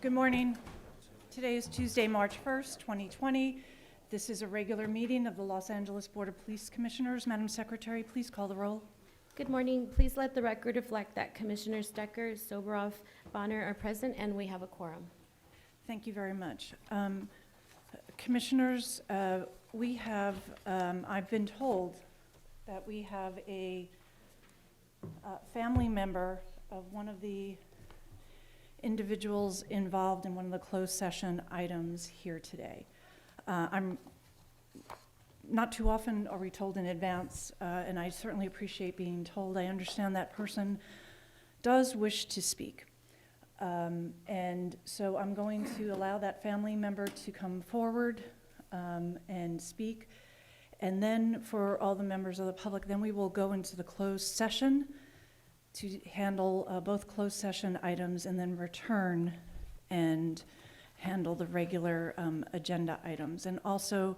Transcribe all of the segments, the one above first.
Good morning. Today is Tuesday, March 1st, 2020. This is a regular meeting of the Los Angeles Board of Police Commissioners. Madam Secretary, please call the roll. Good morning. Please let the record reflect that Commissioners Decker, Soboroff, Bonner are present and we have a quorum. Thank you very much. Commissioners, we have, I've been told that we have a family member of one of the individuals involved in one of the closed session items here today. I'm not too often are we told in advance, and I certainly appreciate being told. I understand that person does wish to speak. And so I'm going to allow that family member to come forward and speak. And then for all the members of the public, then we will go into the closed session to handle both closed session items and then return and handle the regular agenda items. And also,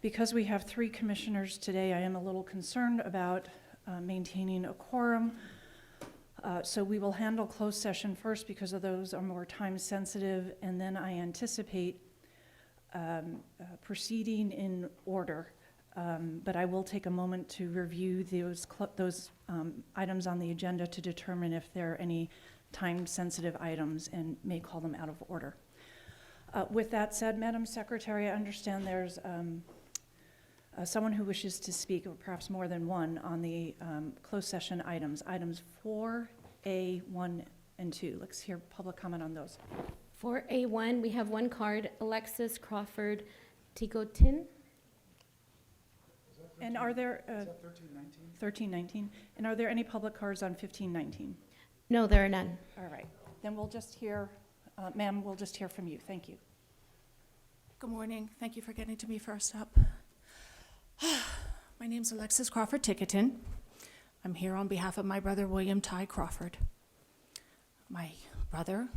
because we have 3 commissioners today, I am a little concerned about maintaining a quorum. So we will handle closed session first because of those are more time sensitive, and then I anticipate proceeding in order. But I will take a moment to review those items on the agenda to determine if there are any time-sensitive items and may call them out of order. With that said, Madam Secretary, I understand there's someone who wishes to speak, or perhaps more than one, on the closed session items 4A, 1, and 2. Let's hear public comment on those. For A1, we have one card, Alexis Crawford Ticotin. And are there, Is that 1319? 1319, and are there any public cards on 1519? No, there are none. All right, then we'll just hear, ma'am, we'll just hear from you. Thank you. Good morning. Thank you for getting to me first up. My name's Alexis Crawford Ticketon. I'm here on behalf of my brother, William Ty Crawford. My brother,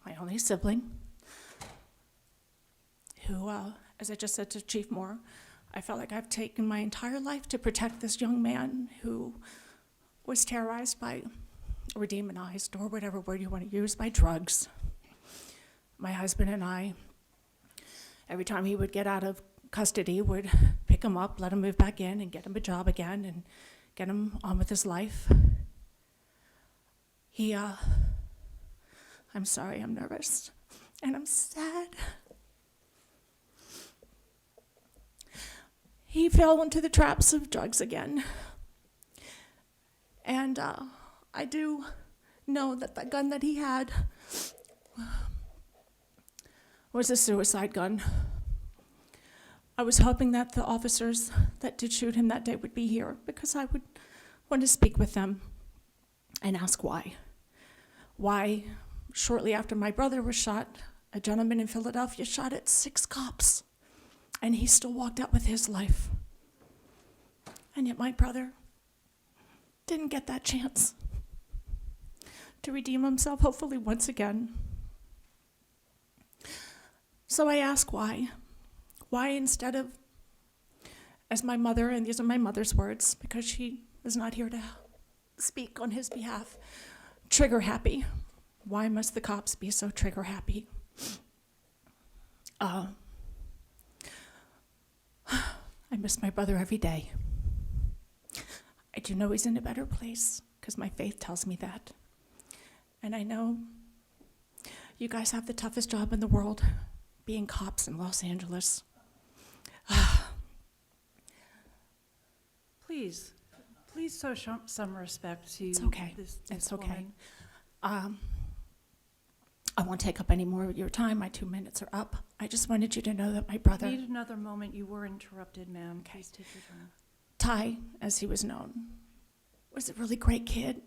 my only sibling, who, as I just said to Chief Moore, I felt like I've taken my entire life to protect this young man who was terrorized by, or demonized, or whatever word you want to use, by drugs. My husband and I, every time he would get out of custody, would pick him up, let him move back in, and get him a job again, and get him on with his life. I'm sorry, I'm nervous, and I'm sad. He fell into the traps of drugs again. And I do know that the gun that he had was a suicide gun. I was hoping that the officers that did shoot him that day would be here because I would want to speak with them and ask why. Why, shortly after my brother was shot, a gentleman in Philadelphia shot at 6 cops, and he still walked out with his life. And yet my brother didn't get that chance to redeem himself, hopefully once again. So I ask why. Why, instead of, as my mother, and these are my mother's words because she is not here to speak on his behalf, trigger happy. Why must the cops be so trigger happy? I miss my brother every day. I do know he's in a better place because my faith tells me that. And I know you guys have the toughest job in the world, being cops in Los Angeles. Please show some respect to It's okay. this It's okay. woman. I won't take up any more of your time. My 2 minutes are up. I just wanted you to know that my If brother, you need another moment. You were interrupted, ma'am. Please take your time. Ty, as he was known, was a really great kid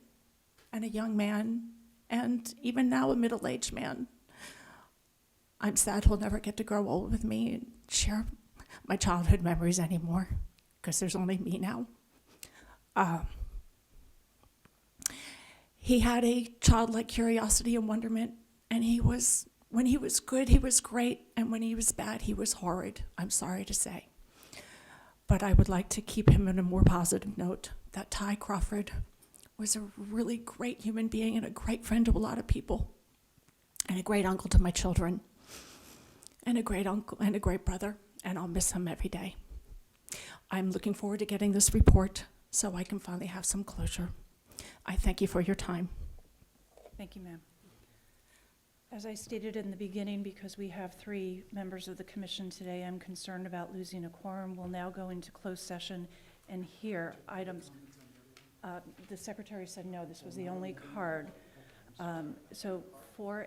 and a young man, and even now a middle-aged man. I'm sad he'll never get to grow old with me and share my childhood memories anymore, because there's only me now. He had a childlike curiosity and wonderment, and when he was good, he was great, and when he was bad, he was horrid, I'm sorry to say. But I would like to keep him in a more positive note, that Ty Crawford was a really great human being and a great friend to a lot of people. and a great uncle to my children, and a great uncle and a great brother, and I'll miss him every day. I'm looking forward to getting this report so I can finally have some closure. I thank you for your time. Thank you, ma'am. As I stated in the beginning, because we have 3 members of the commission today, I'm concerned about losing a quorum. We'll now go into closed session and hear items. The secretary said no, this was the only card. So for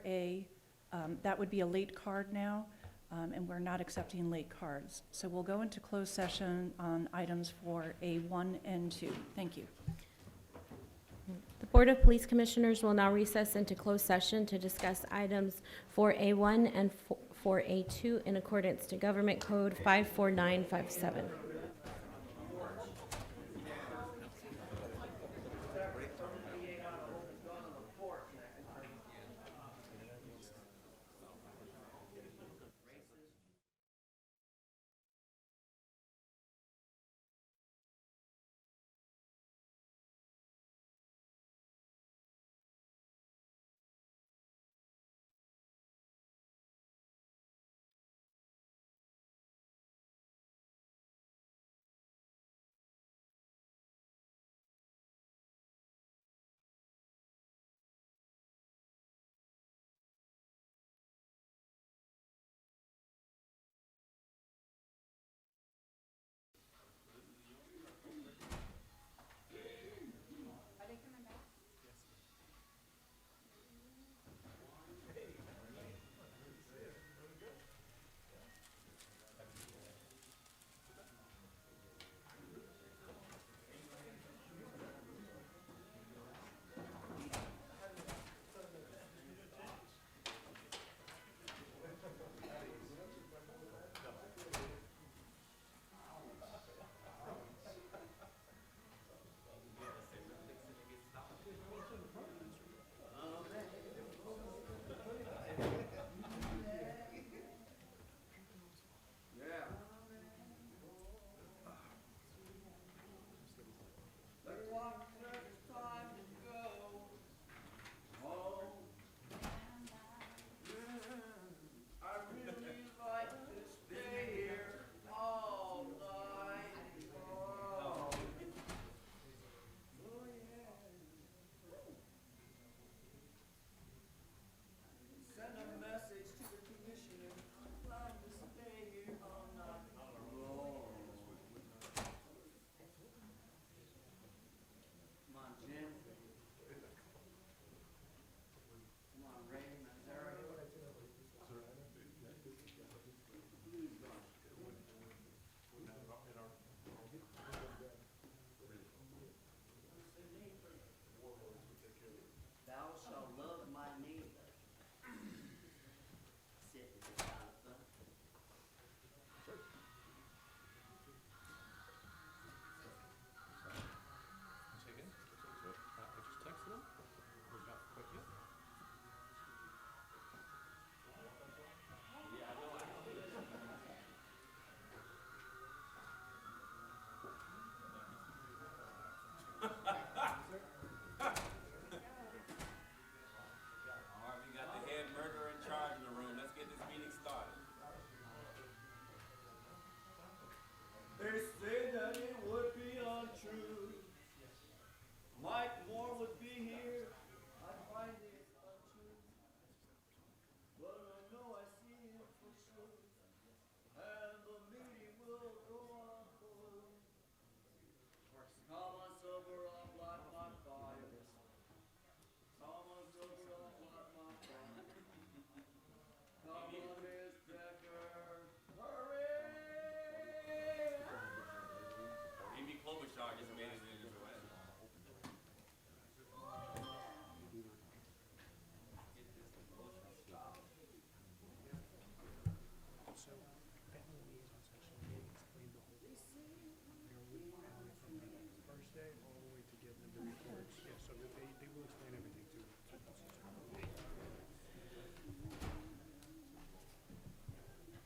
that would be a late card now, and we're not accepting late cards. So we'll go into closed session on items for A1 and 2. Thank you. The Board of Police Commissioners will now recess into closed session to discuss items 4A1 and 4A2 in accordance to Government Code 54957.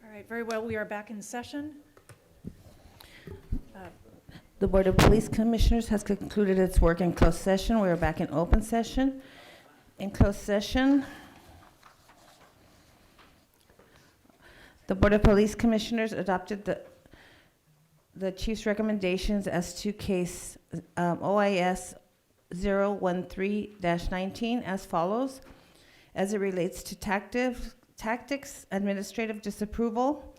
All right, very well. We are back in session. The Board of Police Commissioners has concluded its work in closed session. We are back in open session. In closed session, The Board of Police Commissioners adopted the chief's recommendations as to case OIS 013-19 as follows. As it relates to tactics, administrative disapproval,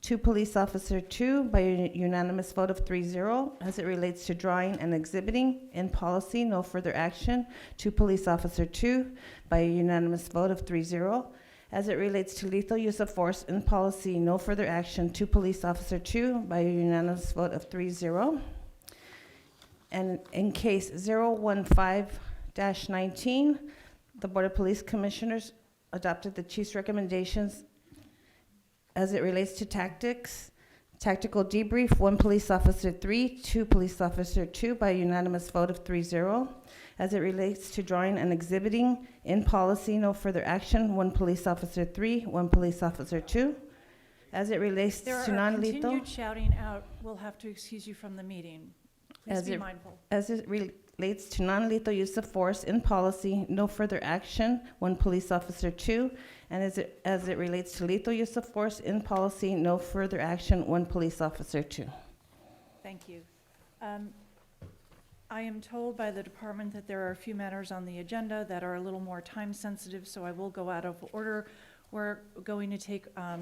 to Police Officer 2 by a unanimous vote of 3-0. As it relates to drawing and exhibiting, in policy, no further action, to Police Officer 2 by a unanimous vote of 3-0. As it relates to lethal use of force, in policy, no further action, to Police Officer 2 by a unanimous vote of 3-0. And in case 015-19, the Board of Police Commissioners adopted the chief's recommendations as it relates to tactical debrief, 1 Police Officer 3, 2 Police Officer 2 by unanimous vote of 3-0. As it relates to drawing and exhibiting, in policy, no further action, 1 Police Officer 3, 1 Police Officer 2. As it relates There to are non-lethal. continued shouting out. We'll have to excuse you from the meeting. Please As be it- mindful. As it relates to non-lethal use of force, in policy, no further action, 1 Police Officer 2. And as it relates to lethal use of force, in policy, no further action, 1 Police Officer 2. Thank you. I am told by the department that there are a few matters on the agenda that are a little more time-sensitive, so I will go out of order. We're going to take the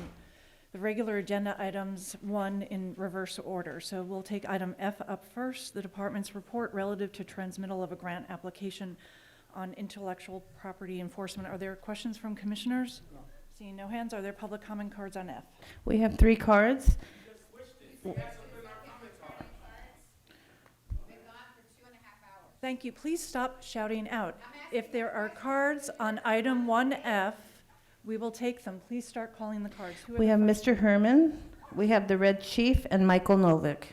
regular agenda items, one in reverse order. So we'll take item F up first, the department's report relative to transmittal of a grant application on intellectual property enforcement. Are there questions from commissioners? No. Seeing no hands, are there public comment cards on F? We have 3 cards. Thank you. Please stop shouting out. If there are cards on item 1F, we will take them. Please start calling the cards. Who are We the have first? Mr. Herman, we have the Red Chief, and Michael Novick.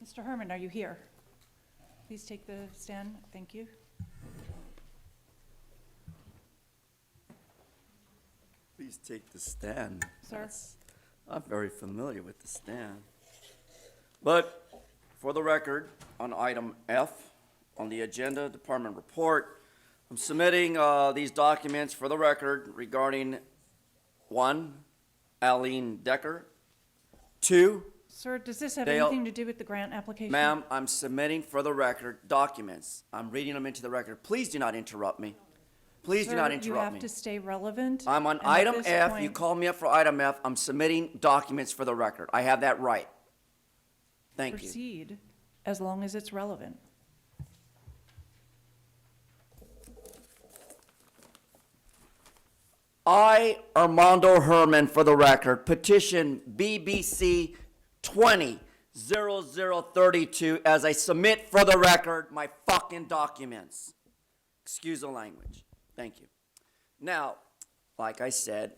Mr. Herman, are you here? Please take the stand. Thank you. Please take the stand. Sir? I'm very familiar with the stand. But for the record, on item F, on the agenda, department report, I'm submitting these documents for the record regarding 1, Aline Decker, 2, Sir, does this have Dale- anything to do with the grant application? ma'am, I'm submitting for the record documents. I'm reading them into the record. Please do not interrupt me. Please do not Sir, you interrupt have me. to stay relevant. I'm on and at item this F. You point- called me up for item F. I'm submitting documents for the record. I have that right. Thank you. Proceed as long as it's relevant. I, Armando Herman, for the record, petition BBC 20-0032 as I submit for the record my fucking documents. Excuse the language. Thank you. Now, like I said,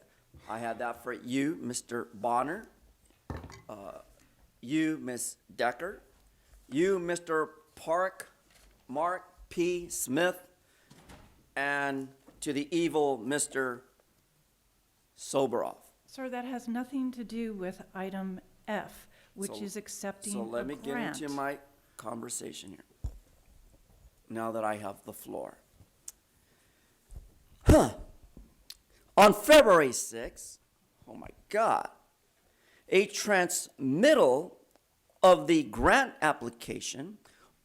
I had that for you, Mr. Bonner, you, Ms. Decker, you, Mr. Mark P. Smith, and to the evil Mr. Soboroff. Sir, that has nothing to do with item F, which So- is accepting So a let me get grant. into my conversation here, now that I have the floor. On February 6th, oh my God, a transmittal of the grant application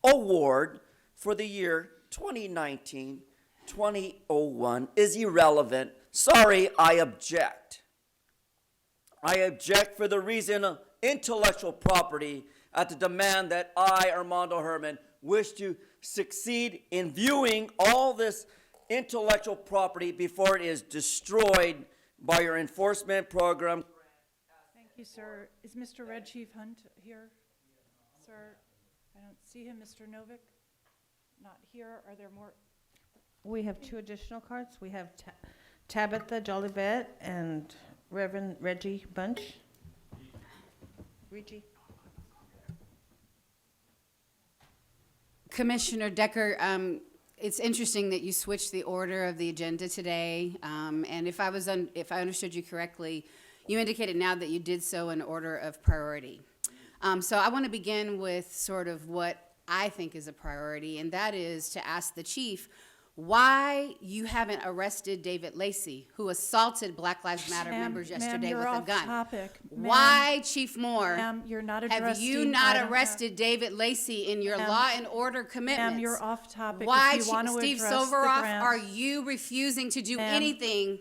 award for the year 2019-2001 is irrelevant. Sorry, I object. I object for the reason of intellectual property at the demand that I, Armando Herman, wish to succeed in viewing all this intellectual property before it is destroyed by your enforcement program. Thank you, sir. Is Mr. Red Chief Hunt here? Sir, I don't see him. Mr. Novick? Not here. Are there more? We have 2 additional cards. We have Tabitha Jolivet and Reverend Reggie Bunch. Reggie. Commissioner Decker, it's interesting that you switched the order of the agenda today. And if I understood you correctly, you indicated now that you did so in order of priority. So I want to begin with sort of what I think is a priority, and that is to ask the chief why you haven't arrested David Lacey, who assaulted Black Lives Matter members yesterday you're with a off gun. topic. Why, Chief Moore, Ma'am, you're not have addressing. you not item F. arrested David Lacey in your Ma'am, law and order commitments? Ma'am, you're off topic. Why, If you want to Steve address the Soboroff, grant- are you refusing to do Ma'am, anything?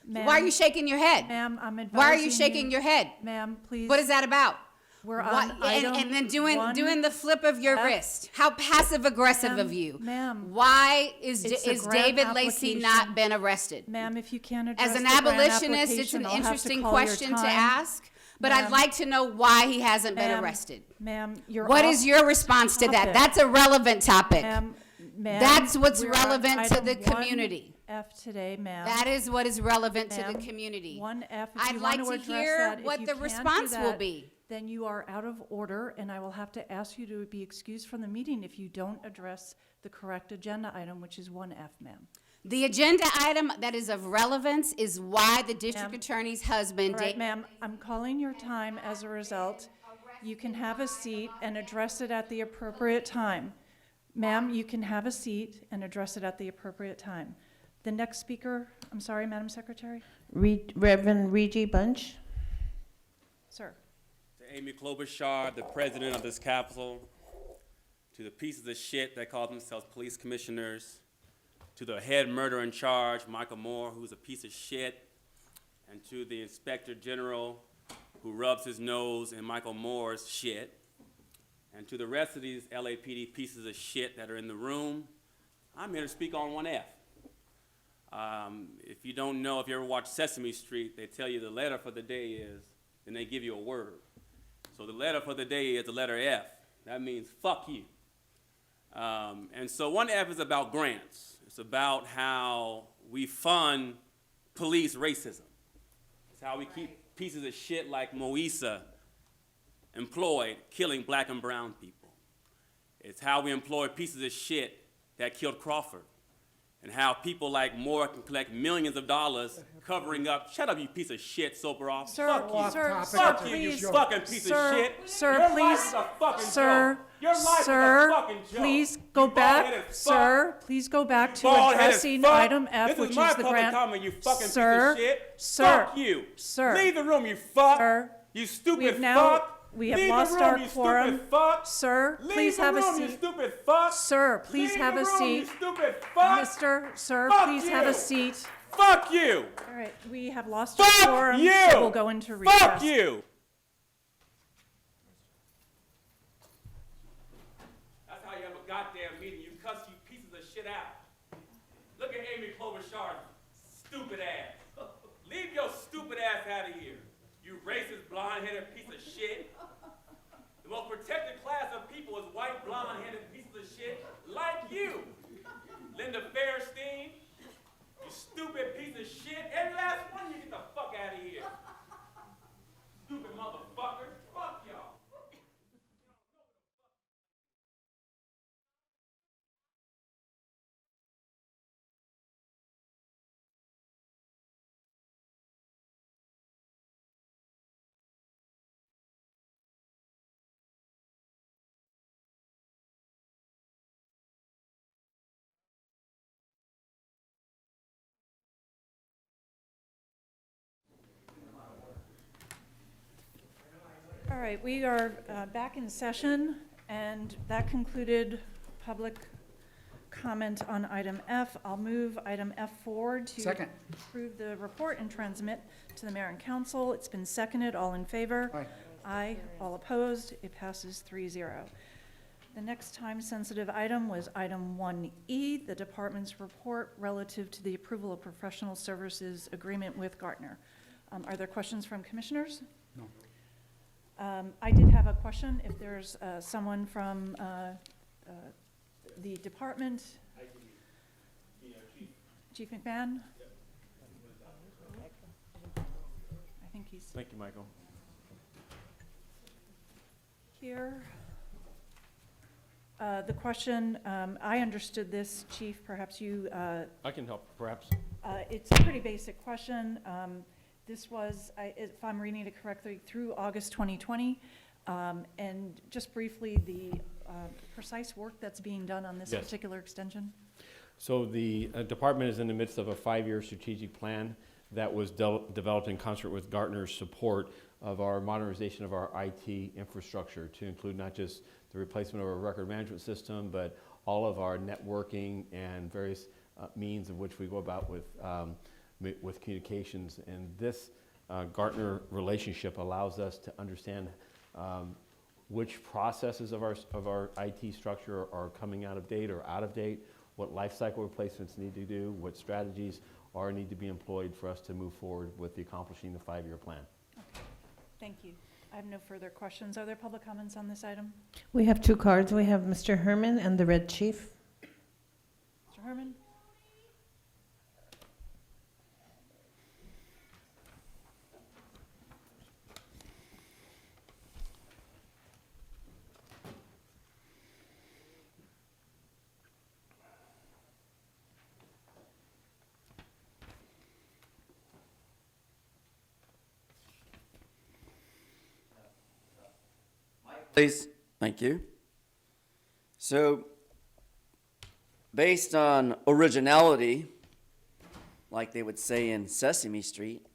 Why are Ma'am, you shaking your head? Ma'am, I'm advising Why are you shaking your head? Ma'am, please. What is that about? We're Why- on item and then doing one the flip of your F. wrist. How passive aggressive Ma'am, of you. ma'am, Why is it's a grant David Lacey not application. been arrested? Ma'am, if you can't address As the an grant abolitionist, it's application, an I'll have to interesting call your question to time. ask, but I'd Ma'am. like to know why he hasn't been Ma'am, arrested. Ma'am, you're What off is your response to that? topic. That's a relevant topic. Ma'am, That's what's we're on relevant to the item community. 1F today, ma'am. That is what is relevant to the Ma'am, community. 1F, if I'd you like want to to address hear that. If what you the can't do response will that, be. then you are out of order, and I will have to ask you to be excused from the meeting if you don't address the correct agenda item, which is 1F, ma'am. The agenda item that is of relevance is why the district Ma'am. attorney's husband, All right, ma'am, I'm calling your time as a result. You can have a seat and address it at the appropriate time. Ma'am, you can have a seat and address it at the appropriate time. The next speaker, I'm sorry, Madam Secretary? Reverend Reggie Bunch. Sir. To Amy Klobuchar, the president of this capitol, to the pieces of shit that call themselves police commissioners, to the head murderer in charge, Michael Moore, who's a piece of shit, and to the inspector general who rubs his nose in Michael Moore's shit, and to the rest of these LAPD pieces of shit that are in the room, I'm here to speak on 1F. If you don't know, if you ever watch Sesame Street, they tell you the letter for the day is, then they give you a word. So the letter for the day is the letter F. That means fuck you. And so 1F is about grants. It's about how we fund police racism. It's how we keep pieces of shit like Moisa employed killing black and brown people. It's how we employ pieces of shit that killed Crawford. And how people like Moore can collect millions of dollars covering up. Shut up, you piece of shit, Soboroff. Sir, Fuck you. sir, Fuck sir, you, you please. fucking piece Sir, of shit. sir, Your please. life is a fucking Sir, joke. Your life sir, is a fucking joke. please go You bald-headed back, fuck. Sir, please go back to Bald-headed addressing fuck. item F, This which is is my the public grant. comment, you fucking Sir, piece of shit. sir, Fuck you. sir. Leave the room, you fuck. Sir, You stupid we've now- fuck. we have Leave lost the room, our you quorum. Stupid fuck. Sir, Leave please the have a room, you seat. stupid fuck. Sir, please Leave have the a room, seat. You stupid fuck. Sir, Fuck please have a you. seat. Fuck you. All right, we have lost our Fuck quorum, you. so we'll go into recess. Fuck you. That's how you have a goddamn meeting. You cuss you pieces of shit out. Look at Amy Klobuchar's stupid ass. Leave your stupid ass out of here. You racist, blonde-headed piece of shit. The most protected class of people is white, blonde-headed pieces of shit like you. Linda Fairstein, you stupid piece of shit. Every last one of you get the fuck out of here. Stupid motherfucker. Fuck y'all. All right, we are back in session, and that concluded public comment on item F. I'll move item F forward to Second. approve the report and transmit to the mayor and council. It's been seconded. All in favor? Aye. Aye. All opposed? It passes 3-0. The next time-sensitive item was item 1E, the department's report relative to the approval of professional services agreement with Gartner. Are there questions from commissioners? No. I did have a question. If there's someone from the department. Chief McMahon? I think he's Thank you, Michael. here. The question, I understood this, Chief, perhaps you, I can help, perhaps. it's a pretty basic question. This was, if I'm reading it correctly, through August 2020. And just briefly, the precise work that's being done on this Yes. particular extension? So the department is in the midst of a 5-year strategic plan that was developed in concert with Gartner's support of our modernization of our IT infrastructure to include not just the replacement of our record management system, but all of our networking and various means of which we go about with communications. And this Gartner relationship allows us to understand which processes of our IT structure are coming out of date or out of date, what life cycle replacements need to do, what strategies need to be employed for us to move forward with accomplishing the 5-year plan. Okay. Thank you. I have no further questions. Are there public comments on this item? We have 2 cards. We have Mr. Herman and the Red Chief. Mr. Herman? Please, thank you. So, based on originality, like they would say in Sesame Street,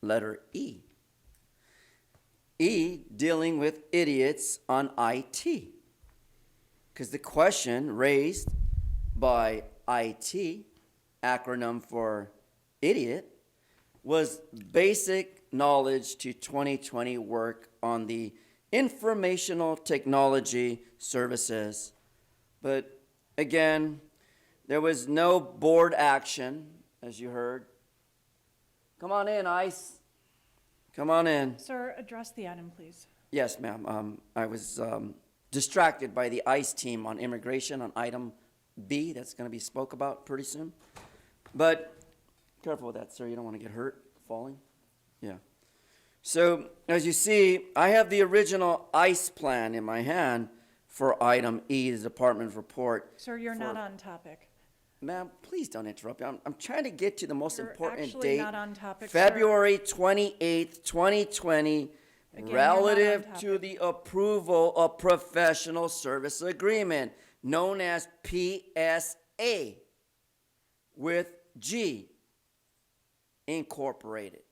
letter E. E, dealing with idiots on IT. Because the question raised by IT, acronym for idiot, was basic knowledge to 2020 work on the informational technology services. But again, there was no board action, as you heard. Come on in, ICE. Come on in. Sir, address the item, please. Yes, ma'am. I was distracted by the ICE team on immigration on item B that's going to be spoke about pretty soon. But careful with that, sir. You don't want to get hurt falling. Yeah. So, as you see, I have the original ICE plan in my hand for item E, the department report. Sir, you're not on topic. Ma'am, please don't interrupt me. I'm trying to get to the most You're important actually date. not on topic, sir. February 28th, 2020, Again, you're not on relative to topic. the approval of professional service agreement, known as PSA, with G Incorporated.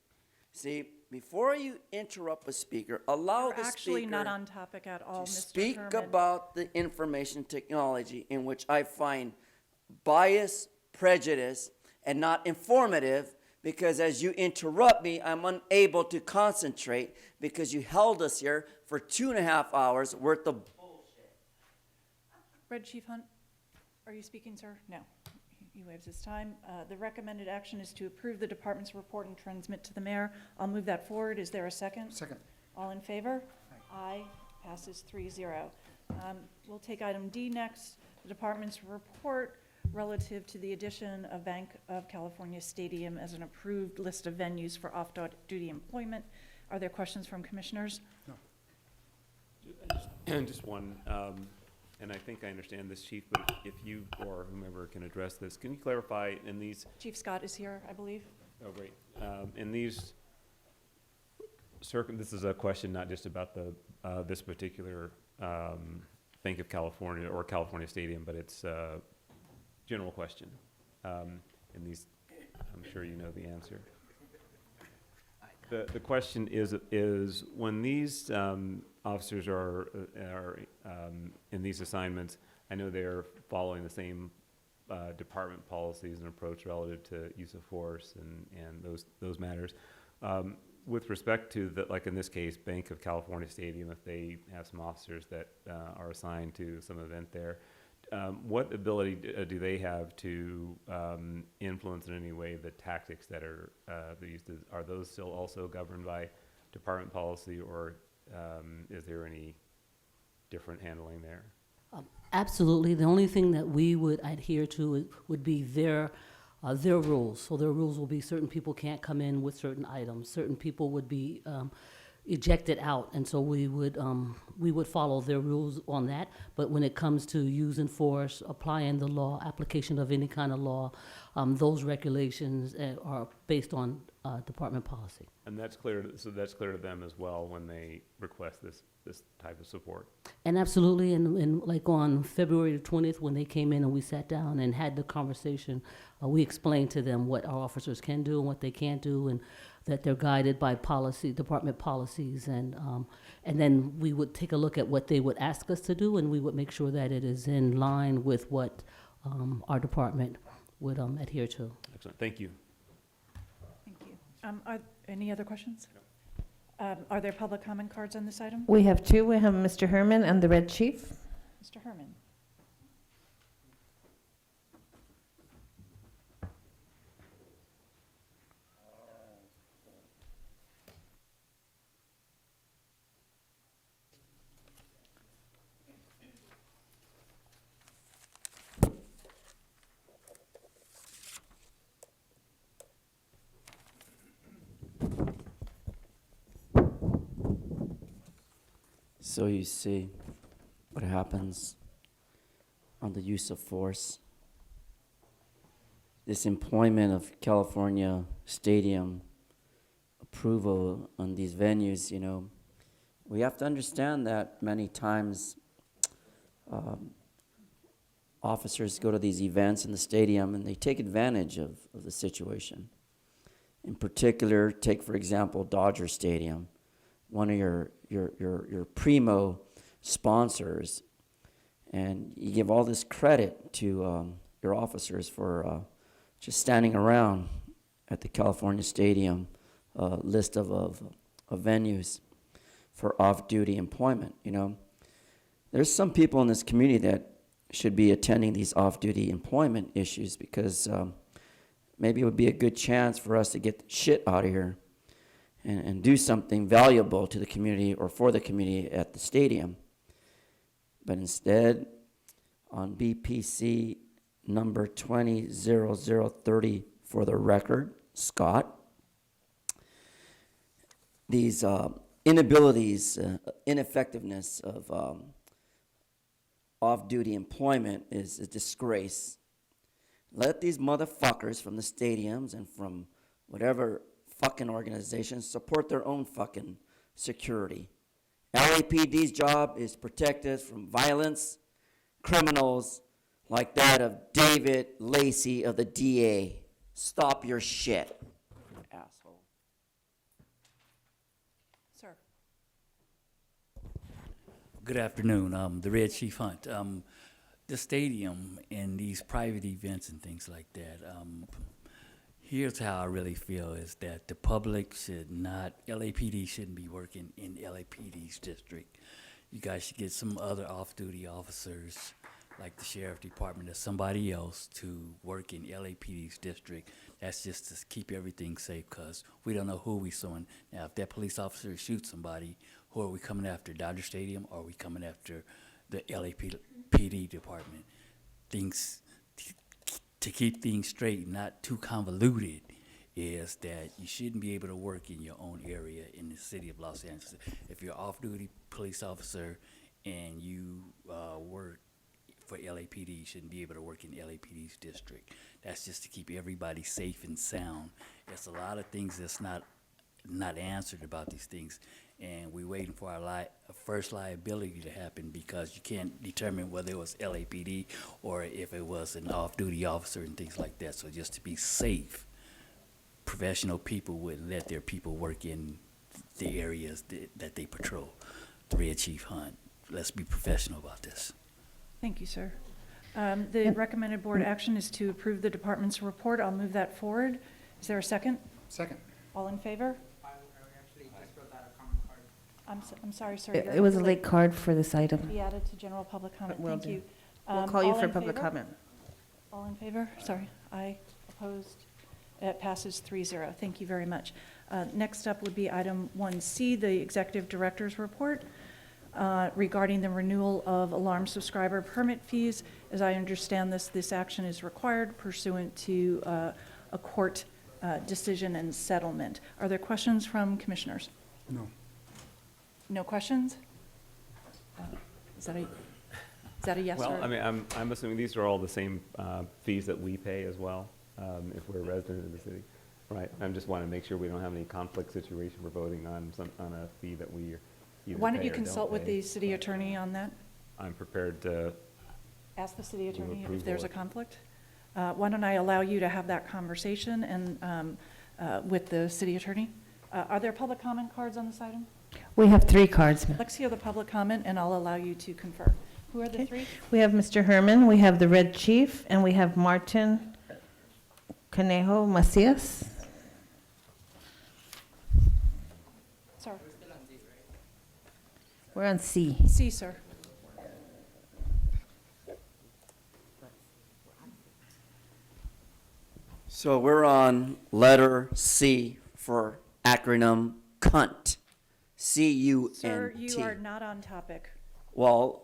See, before you interrupt a speaker, allow You're the actually speaker not on topic at all, to Mr. speak Herman. about the information technology in which I find bias, prejudice, and not informative, because as you interrupt me, I'm unable to concentrate because you held us here for 2.5 hours worth of bullshit. Red Chief Hunt, are you speaking, sir? No. He waves his time. The recommended action is to approve the department's report and transmit to the mayor. I'll move that forward. Is there a second? Second. All in favor? Aye. Passes 3-0. We'll take item D next, the department's report relative to the addition of Bank of California Stadium as an approved list of venues for off-duty employment. Are there questions from commissioners? Just one, and I think I understand this, Chief, but if you or whomever can address this, can you clarify in these, Chief Scott is here, I believe. oh, great, in these this is a question not just about the, this particular Bank of California or California Stadium, but it's a general question. In these, I'm sure you know the answer. The question is when these officers are in these assignments, I know they're following the same department policies and approach relative to use of force and those matters. With respect to the, like in this case, Bank of California Stadium, if they have some officers that are assigned to some event there, what ability do they have to influence in any way the tactics that are used? Are those still also governed by department policy, or is there any different handling there? Absolutely. The only thing that we would adhere to would be their rules. So their rules will be certain people can't come in with certain items. Certain people would be ejected out, and so we would follow their rules on that. But when it comes to using force, applying the law, application of any kind of law, those regulations are based on department policy. And that's clear, so that's clear to them as well when they request this type of support. And absolutely, and like on February the 20th, when they came in and we sat down and had the conversation, we explained to them what our officers can do and what they can't do, and that they're guided by policy, department policies, and then we would take a look at what they would ask us to do, and we would make sure that it is in line with what our department would adhere to. Excellent, thank you. Thank you. Are any other questions? Are there public comment cards on this item? We have two. We have Mr. Herman and the Red Chief. Mr. Herman? So you see what happens on the use of force. This employment of California Stadium approval on these venues, you know, we have to understand that many times officers go to these events in the stadium and they take advantage of the situation. In particular, take for example Dodger Stadium, one of your primo sponsors, and you give all this credit to your officers for just standing around at the California Stadium list of venues for off-duty employment. You know, there's some people in this community that should be attending these off-duty employment issues because maybe it would be a good chance for us to get the shit out of here and do something valuable to the community or for the community at the stadium. But instead, on BPC number 200030, for the record, Scott, these inabilities, ineffectiveness of off-duty employment is a disgrace. Let these motherfuckers from the stadiums and from whatever fucking organizations support their own fucking security. LAPD's job is to protect us from violence, criminals like that of David Lacey of the DA. Stop your shit, asshole. Sir? Good afternoon. The Red Chief Hunt. The stadium and these private events and things like that, here's how I really feel is that the public should not, LAPD shouldn't be working in LAPD's district. You guys should get some other off-duty officers, like the Sheriff Department or somebody else, to work in LAPD's district. That's just to keep everything safe, because we don't know who we're suing. Now, if that police officer shoots somebody, who are we coming after, Dodger Stadium, or are we coming after the LAPD department? Things, to keep things straight, not too convoluted, is that you shouldn't be able to work in your own area in the city of Los Angeles. If you're an off-duty police officer and you work for LAPD, you shouldn't be able to work in LAPD's district. That's just to keep everybody safe and sound. There's a lot of things that's not answered about these things, and we're waiting for our first liability to happen, because you can't determine whether it was LAPD or if it was an off-duty officer and things like that. So just to be safe, professional people would let their people work in the areas that they patrol. The Red Chief Hunt. Let's be professional about this. Thank you, sir. The recommended board action is to approve the department's report. I'll move that forward. Is there a second? Second. All in favor? I actually just wrote out a comment card. I'm sorry, sir. It was a late card for this item. Be added to general public comment. Will Thank do. you. We'll call you all for in public favor? comment. All in favor? Sorry, aye, opposed? It passes 3-0. Thank you very much. Next up would be item 1C, the executive director's report regarding the renewal of alarm subscriber permit fees. As I understand this action is required pursuant to a court decision and settlement. Are there questions from commissioners? No. No questions? Is that a yes Well, or? I mean, I'm assuming these are all the same fees that we pay as well, if we're a resident of the city. Right, I just want to make sure we don't have any conflict situation for voting on on a fee that we either Why don't pay you or consult with pay. the city attorney on that? I'm prepared to, Ask the city attorney if approval there's a it. conflict. Why don't I allow you to have that conversation and, with the city attorney? Are there public comment cards on this item? We have 3 cards, ma'am. Let's hear the public comment, and I'll allow you to confer. Who are the Okay. 3? We have Mr. Herman, we have the Red Chief, and we have Martin Conejo Macias. Sorry. We're on C. C, sir. So we're on letter C for acronym CUNT. C-U-N-T. Sir, you are not on topic. Well,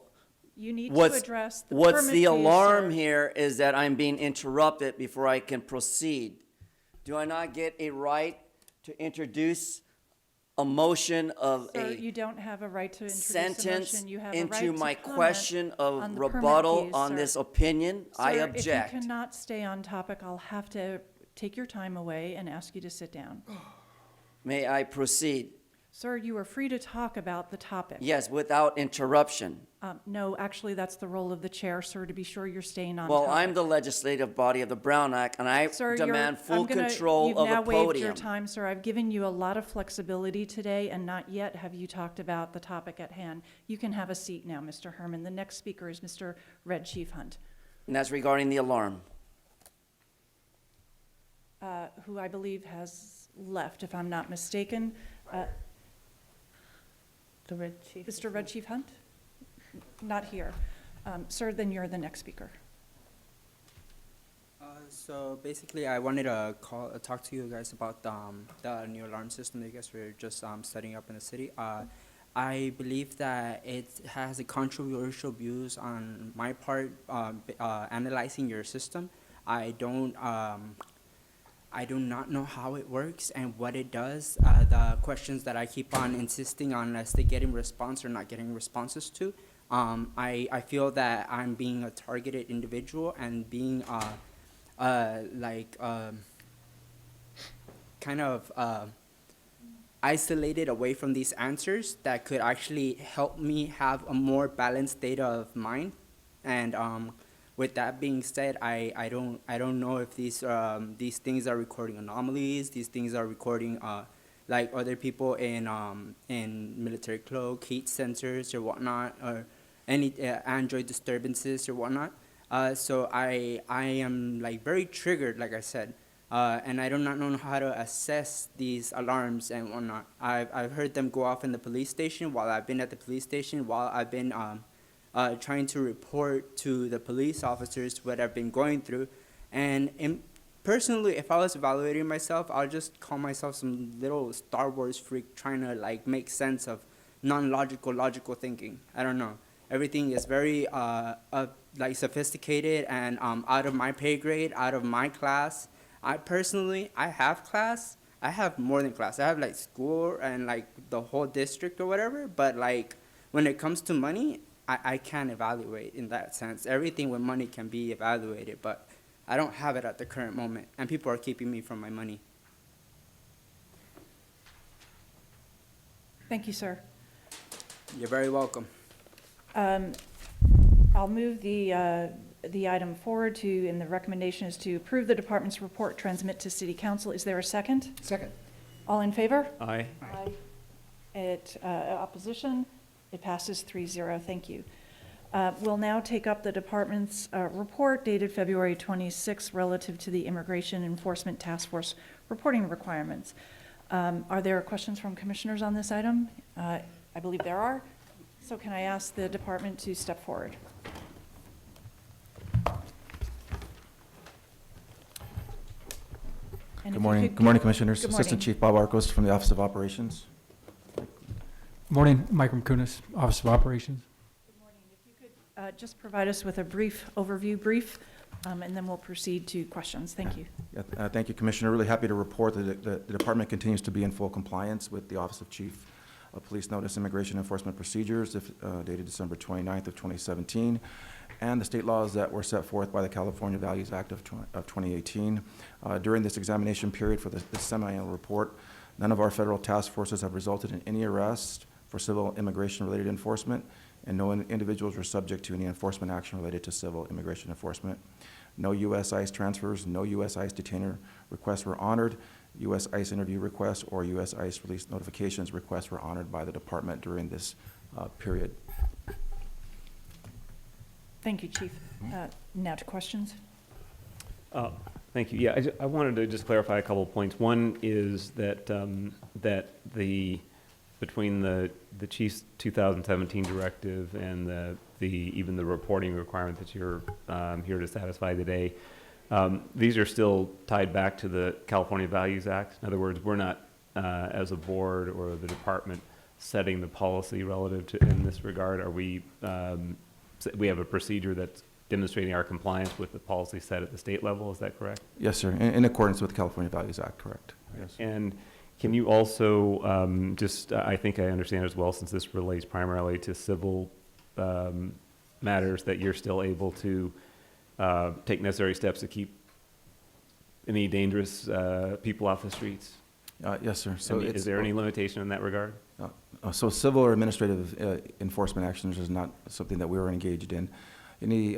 You need to what's, address the what's permit the fees, alarm sir. here is that I'm being interrupted before I can proceed. Do I not get a right to introduce a motion of Sir, a you don't have a right to introduce a sentence motion. You have a right into to my comment question on of the permit rebuttal fees, on sir. this opinion? I Sir, object. if you cannot stay on topic, I'll have to take your time away and ask you to sit down. May I proceed? Sir, you are free to talk about the topic. Yes, without interruption. No, actually, that's the role of the chair, sir, to be sure you're staying on Well, topic. I'm the legislative body of the Brown Act, and I Sir, demand full I'm gonna- control of the You've now waived your podium. time, sir. I've given you a lot of flexibility today, and not yet have you talked about the topic at hand. You can have a seat now, Mr. Herman. The next speaker is Mr. Red Chief Hunt, And that's regarding the alarm. who I believe has left, if I'm not mistaken. The Red Chief. Mr. Red Chief Hunt? Not here. Sir, then you're the next speaker. So basically, I wanted to talk to you guys about the new alarm system that you guys were just setting up in the city. I believe that it has a controversial views on my part, analyzing your system. I do not know how it works and what it does. The questions that I keep on insisting on as they getting response or not getting responses to. I feel that I'm being a targeted individual and being kind of isolated away from these answers that could actually help me have a more balanced state of mind. And with that being said, I don't know if these things are recording anomalies. These things are recording like other people in military cloak, heat sensors or whatnot, or any Android disturbances or whatnot. So I am like very triggered, like I said, and I do not know how to assess these alarms and whatnot. I've heard them go off in the police station while I've been at the police station, while I've been trying to report to the police officers what I've been going through. And personally, if I was evaluating myself, I'll just call myself some little Star Wars freak trying to like make sense of logical thinking. I don't know. Everything is very like sophisticated and out of my pay grade, out of my class. I have class. I have more than class. I have like school and like the whole district or whatever. But like when it comes to money, I can't evaluate in that sense. Everything with money can be evaluated, but I don't have it at the current moment, and people are keeping me from my money. Thank you, sir. You're very welcome. I'll move the item forward to, and the recommendation is to approve the department's report, transmit to city council. Is there a second? Second. All in favor? aye. Opposition? It passes 3-0. Thank you. We'll now take up the department's report dated February 26 relative to the Immigration Enforcement Task Force reporting requirements. Are there questions from commissioners on this item? I believe there are. So can I ask the department to step forward? And if Good you morning. could Good morning, give- Commissioners. Good Assistant morning. Chief Bob Arcos from the Office of Operations. Morning, Mike Ramkunis, Office of Operations. Just provide us with a brief overview, and then we'll proceed to questions. Thank you. Yeah, thank you, Commissioner. Really happy to report that the department continues to be in full compliance with the Office of Chief of Police Notice Immigration Enforcement Procedures dated December 29th of 2017. and the state laws that were set forth by the California Values Act of 2018. During this examination period for the semi-annual report, none of our federal task forces have resulted in any arrest for civil immigration-related enforcement, and no individuals were subject to any enforcement action related to civil immigration enforcement. No U.S. ICE transfers, no U.S. ICE detainer requests were honored. U.S. ICE interview requests or U.S. ICE release notifications requests were honored by the department during this period. Thank you, Chief. Now to questions. Thank you. Yeah, I wanted to just clarify a couple of points. One is that between the chief's 2017 directive and even the reporting requirement that you're here to satisfy today, these are still tied back to the California Values Act. In other words, we're not, as a board or the department, setting the policy relative to in this regard. Are we? We have a procedure that's demonstrating our compliance with the policy set at the state level. Is that correct? Yes, sir. In accordance with the California Values Act, correct. Yes. And can you also I think I understand as well, since this relates primarily to civil matters, that you're still able to take necessary steps to keep any dangerous people off the streets? Yes, sir. So is there any limitation in that regard? So civil or administrative enforcement actions is not something that we were engaged in. Any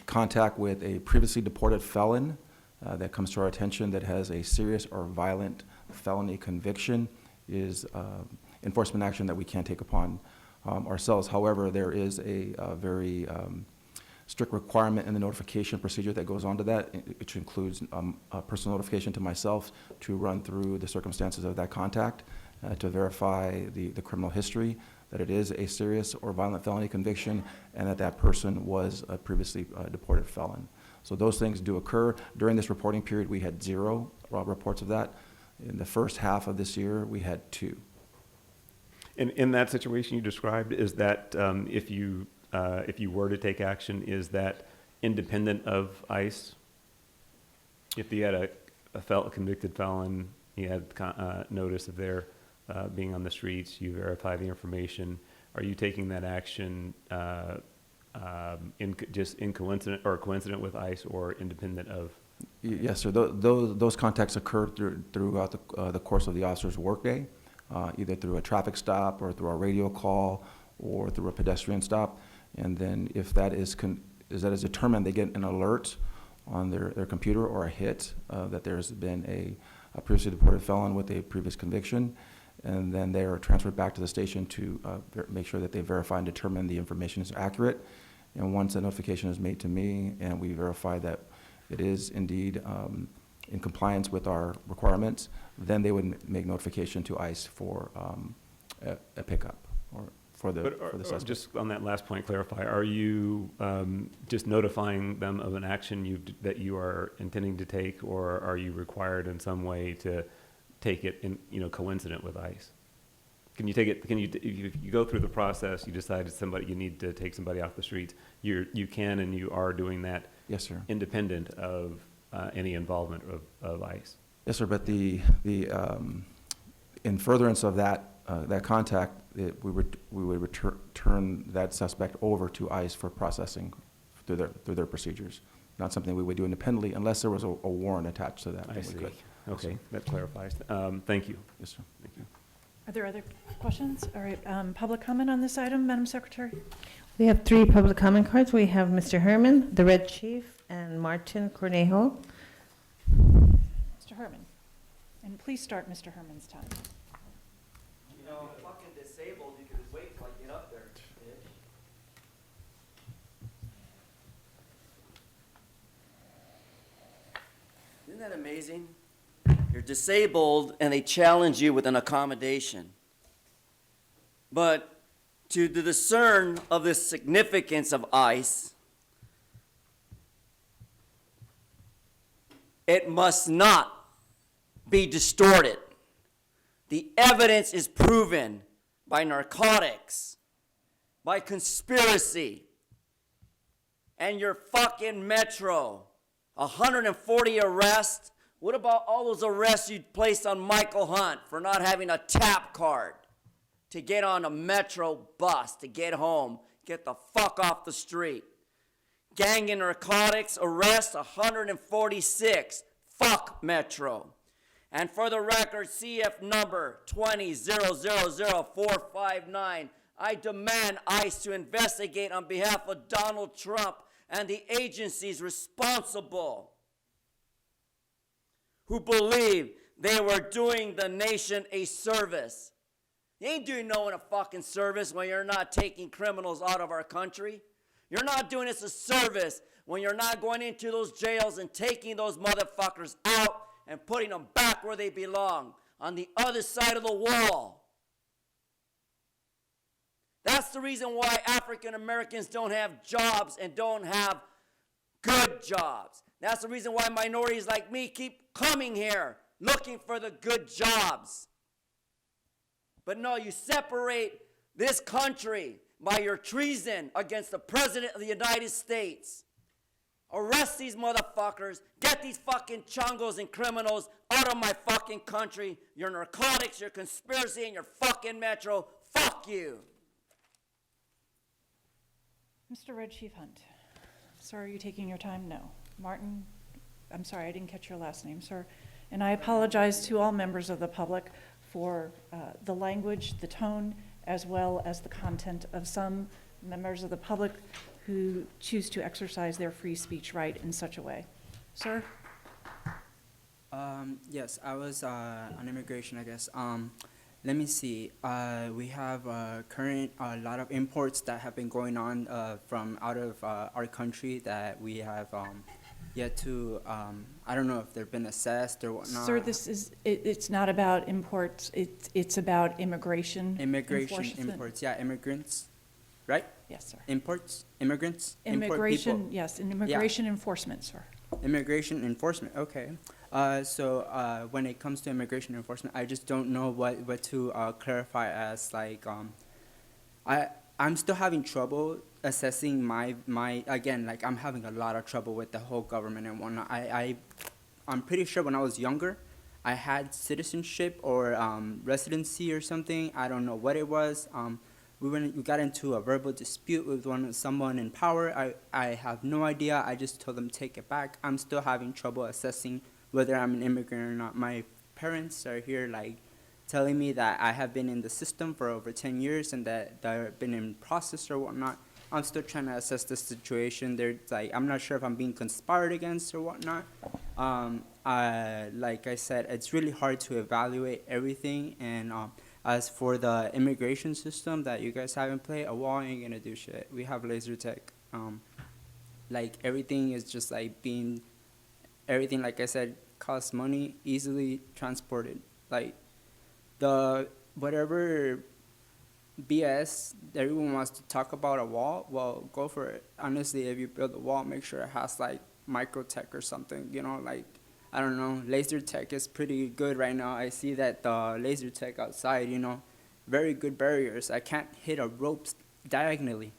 contact with a previously deported felon that comes to our attention that has a serious or violent felony conviction is enforcement action that we can't take upon ourselves. However, there is a very strict requirement in the notification procedure that goes on to that, which includes a personal notification to myself to run through the circumstances of that contact, to verify the criminal history, that it is a serious or violent felony conviction, and that that person was a previously deported felon. So those things do occur. During this reporting period, we had 0 reports of that. In the first half of this year, we had 2. In that situation you described, is that if you were to take action, is that independent of ICE? If you had a convicted felon, you had notice of their being on the streets, you verify the information, are you taking that action coincident with ICE or independent of? Yes, sir. Those contacts occur throughout the course of the officer's workday, either through a traffic stop or through a radio call or through a pedestrian stop. And then if that is determined, they get an alert on their computer or a hit that there's been a previously deported felon with a previous conviction. And then they are transferred back to the station to make sure that they verify and determine the information is accurate. And once a notification is made to me and we verify that it is indeed in compliance with our requirements, then they would make notification to ICE for a pickup or for the suspect. Just on that last point, clarify, are you just notifying them of an action that you are intending to take, or are you required in some way to take it in, coincident with ICE? Can you take it, if you go through the process, you decide you need to take somebody off the streets, you can and you are doing that? Yes, sir. Independent of any involvement of ICE? Yes, sir, but the in furtherance of that contact, we would return that suspect over to ICE for processing through their procedures. Not something we would do independently unless there was a warrant attached to that. I see. Okay, that clarifies. Thank you. Yes, sir. Thank you. Are there other questions? All right, public comment on this item, Madam Secretary? We have 3 public comment cards. We have Mr. Herman, the Red Chief, and Martin Cornejo. Mr. Herman. And please start Mr. Herman's time. Fucking disabled, you can wait till I get up there, bitch. Isn't that amazing? You're disabled and they challenge you with an accommodation. But to discern of the significance of ICE, it must not be distorted. The evidence is proven by narcotics, by conspiracy, and your fucking Metro. 140 arrests. What about all those arrests you placed on Michael Hunt for not having a tap card to get on a Metro bus to get home, get the fuck off the street? Gang and narcotics, arrest 146. Fuck Metro. And for the record, CF number 20000459, I demand ICE to investigate on behalf of Donald Trump and the agencies responsible who believe they were doing the nation a service. You ain't doing no one a fucking service when you're not taking criminals out of our country. You're not doing us a service when you're not going into those jails and taking those motherfuckers out and putting them back where they belong, on the other side of the wall. That's the reason why African Americans don't have jobs and don't have good jobs. That's the reason why minorities like me keep coming here, looking for the good jobs. But no, you separate this country by your treason against the President of the United States. Arrest these motherfuckers, get these fucking chungos and criminals out of my fucking country. Your narcotics, your conspiracy, and your fucking Metro. Fuck you. Mr. Red Chief Hunt, sir, are you taking your time? No. Martin, I'm sorry, I didn't catch your last name, sir. And I apologize to all members of the public for the language, the tone, as well as the content of some members of the public who choose to exercise their free speech right in such a way. Sir? Yes, I was on immigration, I guess. Let me see. We have current a lot of imports that have been going on from out of our country that we have yet to. I don't know if they've been assessed or whatnot. Sir, this is, it's not about imports, it's about immigration. Immigration, enforcement. imports, yeah, immigrants, right? Yes, sir. Imports, immigrants, import Immigration, people. yes, and immigration enforcement, sir. Immigration enforcement, okay. So when it comes to immigration enforcement, I just don't know what to clarify as, like, I'm still having trouble assessing my again, like, I'm having a lot of trouble with the whole government and whatnot. I'm pretty sure when I was younger, I had citizenship or residency or something. I don't know what it was. We got into a verbal dispute with someone in power. I have no idea. I just told them take it back. I'm still having trouble assessing whether I'm an immigrant or not. My parents are here, like, telling me that I have been in the system for over 10 years and that they've been in process or whatnot. I'm still trying to assess the situation. They're like, I'm not sure if I'm being conspired against or whatnot. Like I said, it's really hard to evaluate everything. And as for the immigration system that you guys have in play, a wall ain't gonna do shit. We have laser tech. Like, everything is just like everything, like I said, costs money, easily transported. Like, the whatever BS everyone wants to talk about a wall, well, go for it. Honestly, if you build a wall, make sure it has like microtech or something, you know, like, I don't know, laser tech is pretty good right now. I see that the laser tech outside, you know, very good barriers. I can't hit a rope diagonally.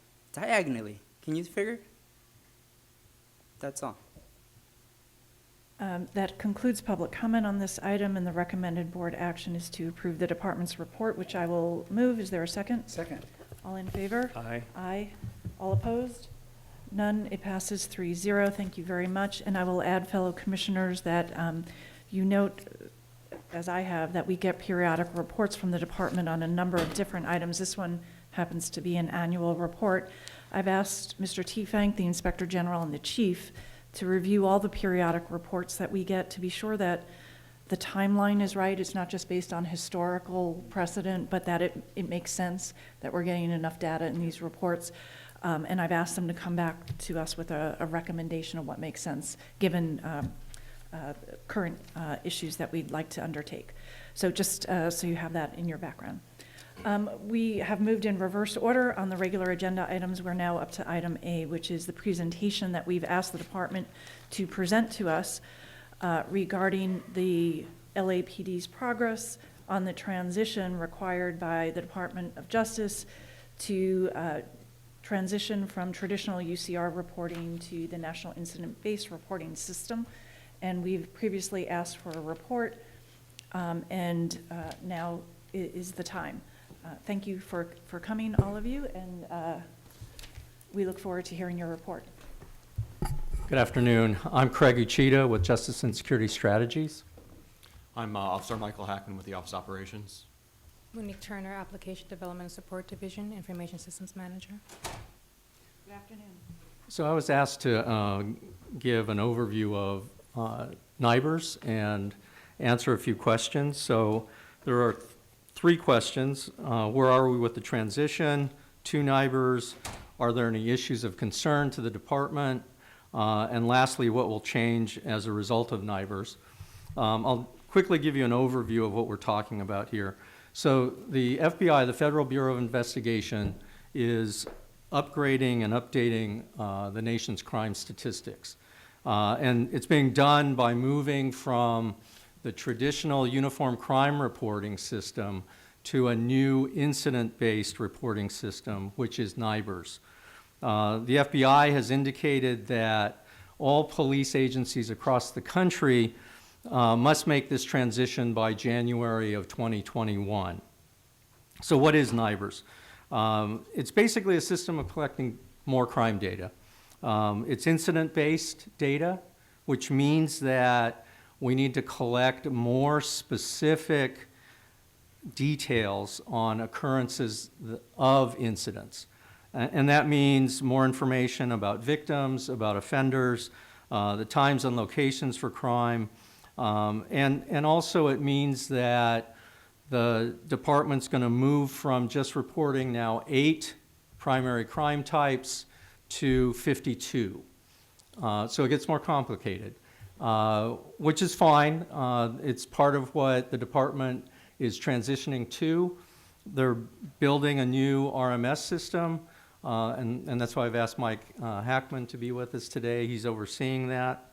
Can you figure? That's all. That concludes public comment on this item, and the recommended board action is to approve the department's report, which I will move. Is there a second? Second. All in favor? Aye. Aye. All opposed? None. It passes 3-0. Thank you very much. And I will add, fellow commissioners, that you note, as I have, that we get periodic reports from the department on a number of different items. This one happens to be an annual report. I've asked Mr. Tiefang, the Inspector General, and the Chief to review all the periodic reports that we get to be sure that the timeline is right. It's not just based on historical precedent, but that it makes sense that we're getting enough data in these reports. And I've asked them to come back to us with a recommendation of what makes sense, given current issues that we'd like to undertake. So just so you have that in your background. We have moved in reverse order on the regular agenda items. We're now up to item A, which is the presentation that we've asked the department to present to us regarding the LAPD's progress on the transition required by the Department of Justice to transition from traditional UCR reporting to the National Incident-Based Reporting System. And we've previously asked for a report, and now is the time. Thank you for coming, all of you, and we look forward to hearing your report. Good afternoon. I'm Craig Uchida with Justice and Security Strategies. I'm Officer Michael Hackman with the Office of Operations. Monique Turner, Application Development and Support Division, Information Systems Manager. Good afternoon. So I was asked to give an overview of NIBRS and answer a few questions. So there are three questions. Where are we with the transition to NIBRS? Are there any issues of concern to the department? And lastly, what will change as a result of NIBRS? I'll quickly give you an overview of what we're talking about here. So the FBI, the Federal Bureau of Investigation, is upgrading and updating the nation's crime statistics. And it's being done by moving from the traditional uniform crime reporting system to a new incident-based reporting system, which is NIBRS. The FBI has indicated that all police agencies across the country must make this transition by January of 2021. So what is NIBRS? It's basically a system of collecting more crime data. It's incident-based data, which means that we need to collect more specific details on occurrences of incidents. And that means more information about victims, about offenders, the times and locations for crime, and also it means that the department's going to move from just reporting now 8 primary crime types to 52. So it gets more complicated, which is fine. It's part of what the department is transitioning to. They're building a new RMS system, and that's why I've asked Mike Hackman to be with us today. He's overseeing that.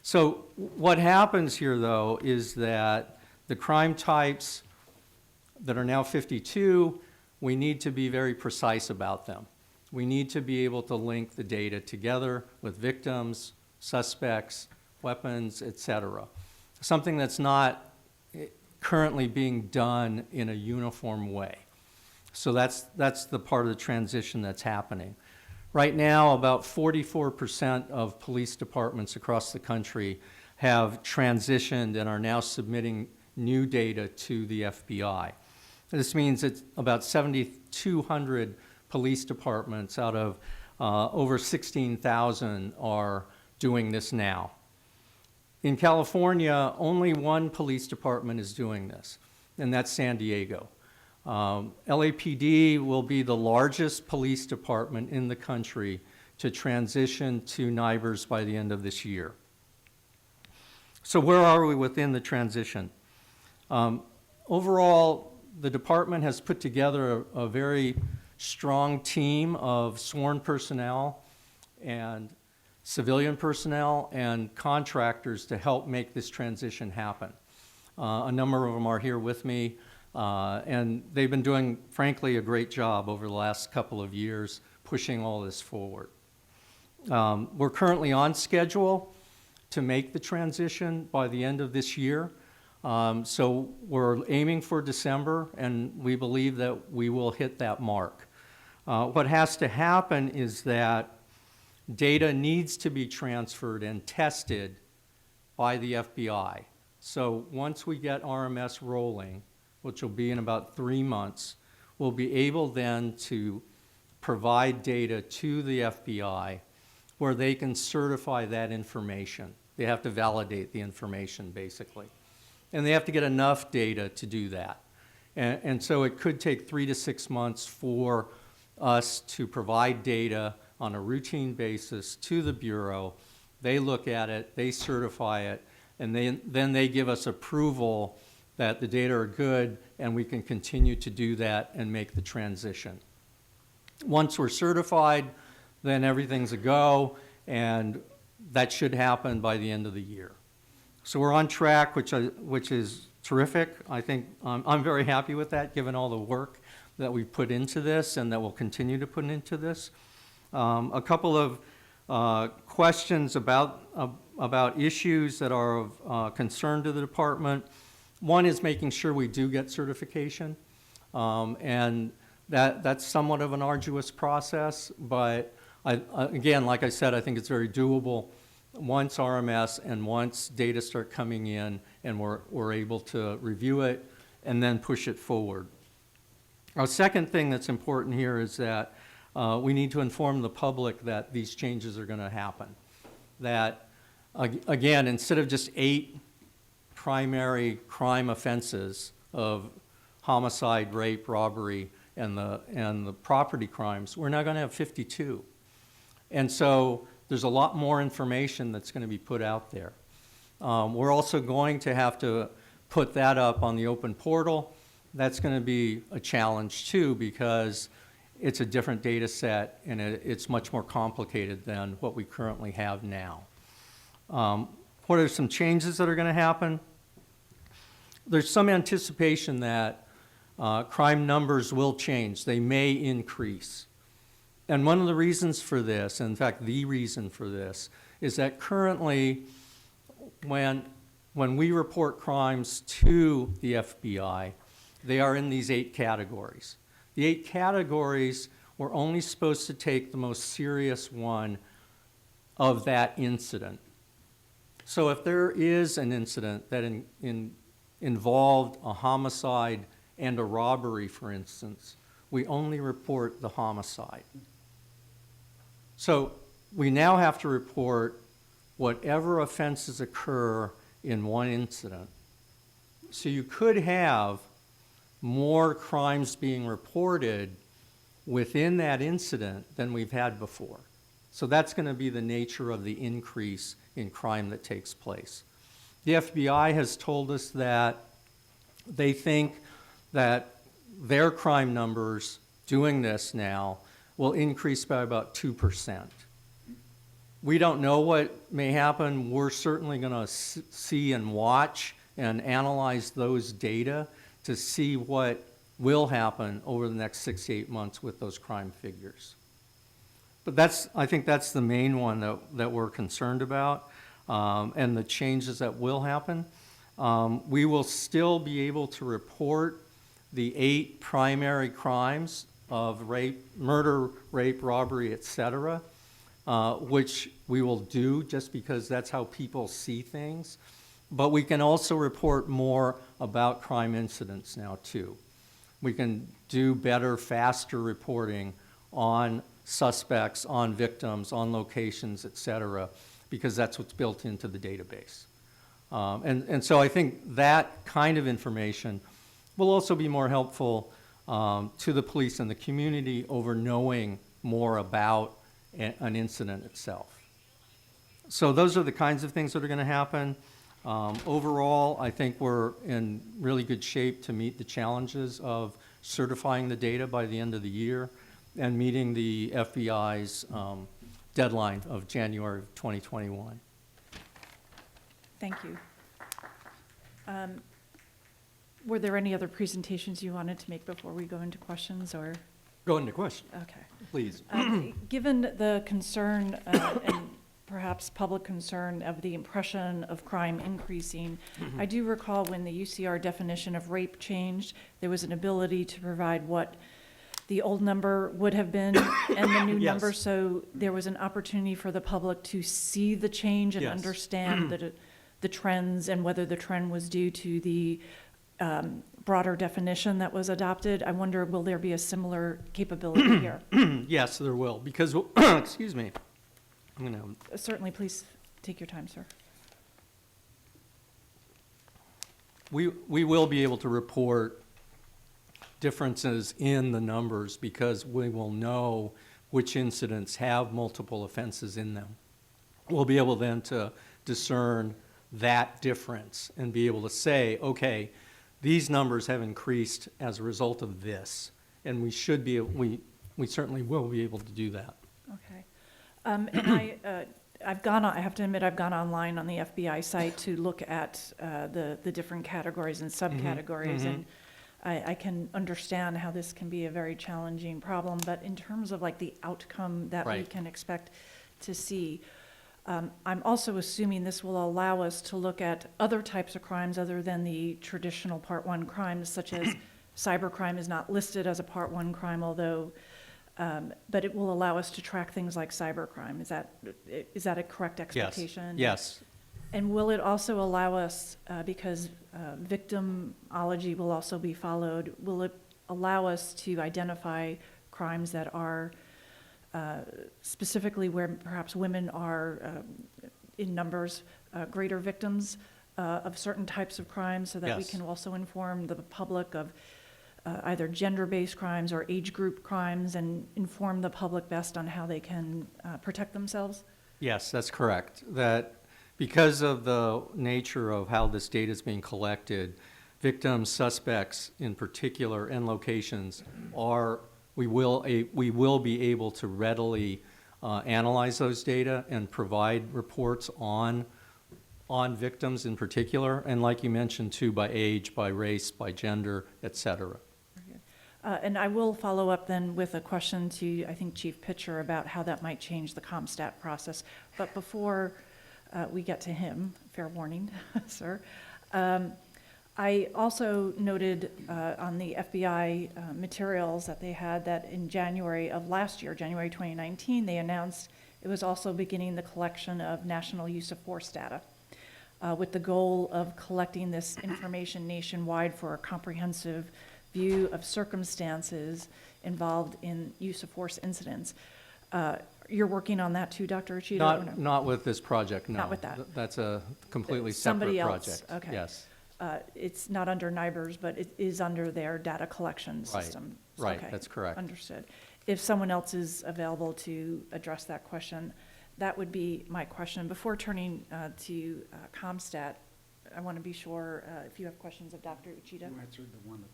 So what happens here, though, is that the crime types that are now 52, we need to be very precise about them. We need to be able to link the data together with victims, suspects, weapons, etc. Something that's not currently being done in a uniform way. So that's the part of the transition that's happening. Right now, about 44% of police departments across the country have transitioned and are now submitting new data to the FBI. This means it's about 7,200 police departments out of over 16,000 are doing this now. In California, only one police department is doing this, and that's San Diego. LAPD will be the largest police department in the country to transition to NIBRS by the end of this year. So where are we within the transition? Overall, the department has put together a very strong team of sworn personnel and civilian personnel and contractors to help make this transition happen. A number of them are here with me, and they've been doing, frankly, a great job over the last couple of years pushing all this forward. We're currently on schedule to make the transition by the end of this year. So we're aiming for December, and we believe that we will hit that mark. What has to happen is that data needs to be transferred and tested by the FBI. So once we get RMS rolling, which will be in about 3 months, we'll be able then to provide data to the FBI where they can certify that information. They have to validate the information, basically. And they have to get enough data to do that. And so it could take 3 to 6 months for us to provide data on a routine basis to the Bureau. They look at it, they certify it, and then they give us approval that the data are good and we can continue to do that and make the transition. Once we're certified, then everything's a go, and that should happen by the end of the year. So we're on track, which is terrific. I think I'm very happy with that, given all the work that we've put into this and that we'll continue to put into this. A couple of questions about issues that are of concern to the department. One is making sure we do get certification, and that's somewhat of an arduous process, but Again, like I said, I think it's very doable. Once RMS and once data start coming in and we're able to review it and then push it forward. Our second thing that's important here is that we need to inform the public that these changes are going to happen. That, again, instead of just 8 primary crime offenses of homicide, rape, robbery, and the property crimes, we're now going to have 52. And so there's a lot more information that's going to be put out there. We're also going to have to put that up on the open portal. That's going to be a challenge too, because it's a different data set and it's much more complicated than what we currently have now. What are some changes that are going to happen? There's some anticipation that crime numbers will change. They may increase. And one of the reasons for this, in fact, the reason for this, is that currently when we report crimes to the FBI, they are in these 8 categories. The 8 categories, we're only supposed to take the most serious one of that incident. So if there is an incident that involved a homicide and a robbery, for instance, we only report the homicide. So we now have to report whatever offenses occur in one incident. So you could have more crimes being reported within that incident than we've had before. So that's going to be the nature of the increase in crime that takes place. The FBI has told us that they think that their crime numbers doing this now will increase by about 2%. We don't know what may happen. We're certainly going to see and watch and analyze those data to see what will happen over the next 6 to 8 months with those crime figures. But I think that's the main one that we're concerned about, and the changes that will happen. We will still be able to report the 8 primary crimes of murder, rape, robbery, etc., which we will do just because that's how people see things. But we can also report more about crime incidents now too. We can do better, faster reporting on suspects, on victims, on locations, etc., because that's what's built into the database. And so I think that kind of information will also be more helpful to the police and the community over knowing more about an incident itself. So those are the kinds of things that are going to happen. Overall, I think we're in really good shape to meet the challenges of certifying the data by the end of the year and meeting the FBI's deadline of January of 2021. Thank you. Were there any other presentations you wanted to make before we go into questions, or? Go into questions. Okay. Please. Given the concern and perhaps public concern of the impression of crime increasing, I do recall when the UCR definition of rape changed, there was an ability to provide what the old number would have been and the new Yes. number, so there was an opportunity for the public to see the change and Yes. understand the trends and whether the trend was due to the broader definition that was adopted. I wonder, will there be a similar capability here? Yes, there will, because, excuse me, I'm going to Certainly, please take your time, sir. We will be able to report differences in the numbers because we will know which incidents have multiple offenses in them. We'll be able then to discern that difference and be able to say, okay, these numbers have increased as a result of this, and we certainly will be able to do that. Okay. And I have to admit, I've gone online on the FBI site to look at the different categories and subcategories, and I can understand how this can be a very challenging problem, but in terms of like the outcome that we Right. can expect to see, I'm also assuming this will allow us to look at other types of crimes other than the traditional Part 1 crimes, such as cybercrime is not listed as a Part 1 crime, although But it will allow us to track things like cybercrime. Is that a correct expectation? Yes. And will it also allow us, because victimology will also be followed, will it allow us to identify crimes that are specifically where perhaps women are in numbers greater victims of certain types of crimes, so that we Yes. can also inform the public of either gender-based crimes or age group crimes and inform the public best on how they can protect themselves? Yes, that's correct. That because of the nature of how this data is being collected, victims, suspects in particular, and locations we will be able to readily analyze those data and provide reports on victims in particular, and like you mentioned too, by age, by race, by gender, et cetera. And I will follow up then with a question to, I think, Chief Pitcher about how that might change the ComStat process. But before we get to him, fair warning, sir, I also noted on the FBI materials that they had that in January of last year, January 2019, they announced it was also beginning the collection of national use of force data with the goal of collecting this information nationwide for a comprehensive view of circumstances involved in use of force incidents. You're working on that too, Dr. Uchida? or no? Not with this project, no. Not with that. That's a completely Somebody separate else, project. okay. Yes. It's not under NIBRS, but it is under their data collection Right, system. right, Okay, that's correct. Understood. If someone else is available to address that question, that would be my question. Before turning to ComStat, I want to be sure if you have questions of Dr. Uchida. You answered the one that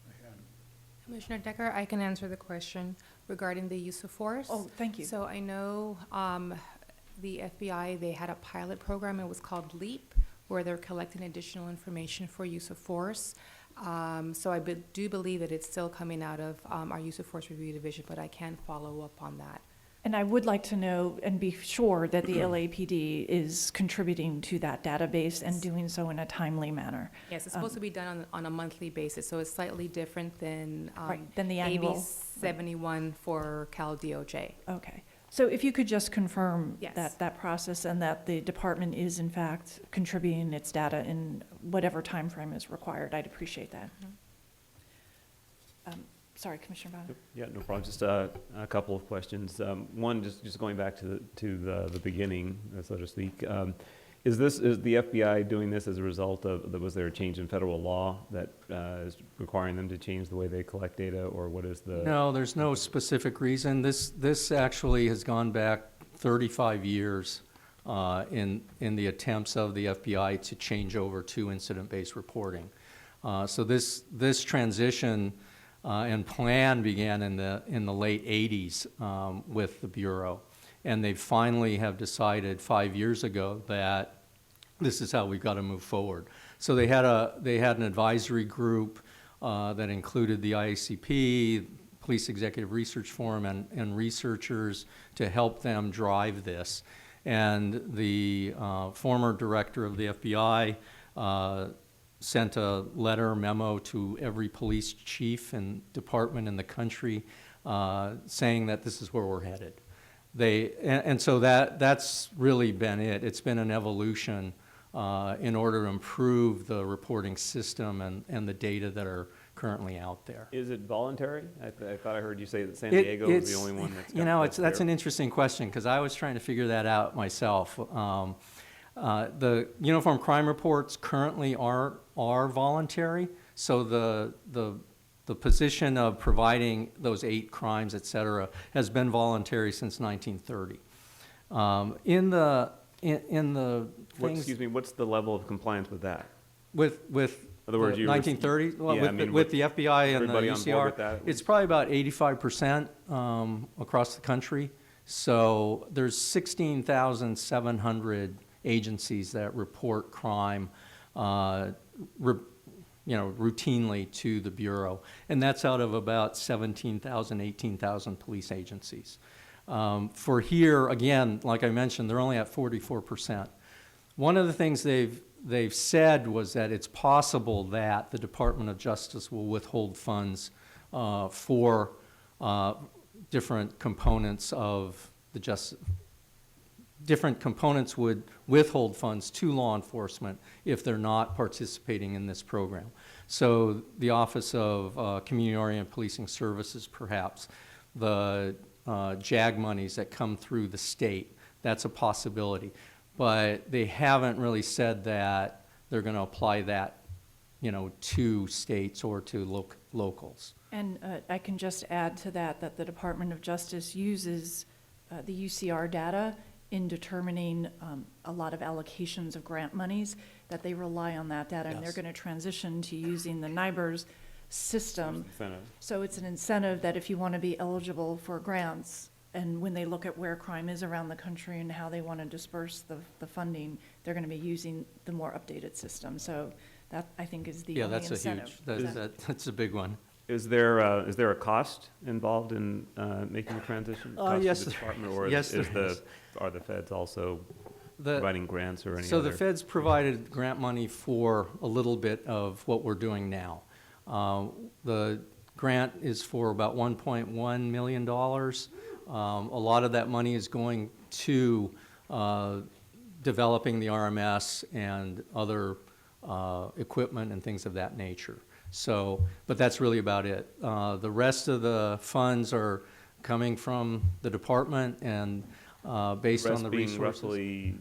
I had. Commissioner Decker, I can answer the question regarding the use of force. Oh, thank you. So I know the FBI, they had a pilot program, it was called LEAP, where they're collecting additional information for use of force. So I do believe that it's still coming out of our use of force review division, but I can follow up on that. And I would like to know and be sure that the LAPD is contributing to that database and doing so in a timely manner. Yes, it's supposed to be done on a monthly basis, so it's slightly different than than the annual. AB 71 for Cal DOJ. Okay. So if you could just confirm Yes. that process and that the department is in fact contributing its data in whatever time frame is required, I'd appreciate that. Sorry, Commissioner Bonner. Yeah, no problem. Just a couple of questions. One, just going back to the beginning, so to speak. Is the FBI doing this as a result of, was there a change in federal law that is requiring them to change the way they collect data, or what is the? No, there's no specific reason. This actually has gone back 35 years in the attempts of the FBI to change over to incident-based reporting. So this transition and plan began in the late 80s with the Bureau. And they finally have decided 5 years ago that this is how we've got to move forward. So they had an advisory group that included the IACP, Police Executive Research Forum, and researchers to help them drive this. And the former director of the FBI sent a memo to every police chief and department in the country saying that this is where we're headed. And so that's really been it. It's been an evolution in order to improve the reporting system and the data that are currently out there. Is it voluntary? I thought I heard you say that San Diego is the only one that's. That's an interesting question, because I was trying to figure that out myself. The uniform crime reports currently are voluntary, so the position of providing those 8 crimes, et cetera, has been voluntary since 1930. In the things, Excuse me, what's the level of compliance with that? with In other words, the 1930s, well, yeah, I mean, with the FBI and the everybody on board with UCR, that? it's probably about 85% across the country. So there's 16,700 agencies that report crime, routinely to the Bureau. And that's out of about 17,000, 18,000 police agencies. For here, again, like I mentioned, they're only at 44%. One of the things they've said was that it's possible that the Department of Justice will withhold funds for different components of the different components would withhold funds to law enforcement if they're not participating in this program. So the Office of Community-Oriented Policing Services, perhaps, the JAG monies that come through the state, that's a possibility. But they haven't really said that they're going to apply that, to states or to locals. And I can just add to that the Department of Justice uses the UCR data in determining a lot of allocations of grant monies, that they rely on that data, and they're going to transition to using the NIBRS system. So it's an incentive that if you want to be eligible for grants, and when they look at where crime is around the country and how they want to disperse the funding, they're going to be using the more updated system. So that, I think, is the only incentive. That's a big one. Is there a cost involved in making the transition? Cost Yes. to the department, or Yes, is there is. are the feds also providing grants or any So other? the feds provided grant money for a little bit of what we're doing now. The grant is for about $1.1 million. A lot of that money is going to developing the RMS and other equipment and things of that nature. So, but that's really about it. The rest of the funds are coming from the department and based on the resources. Roughly,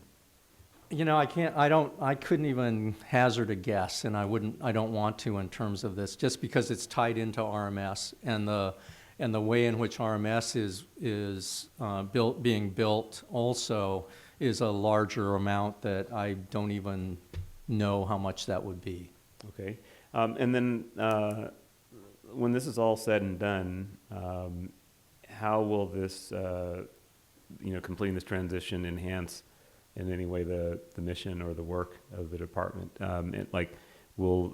I couldn't even hazard a guess, and I don't want to in terms of this, just because it's tied into RMS and the way in which RMS is being built also is a larger amount that I don't even know how much that would be. Okay. And then when this is all said and done, how will this, completing this transition enhance in any way the mission or the work of the department? Will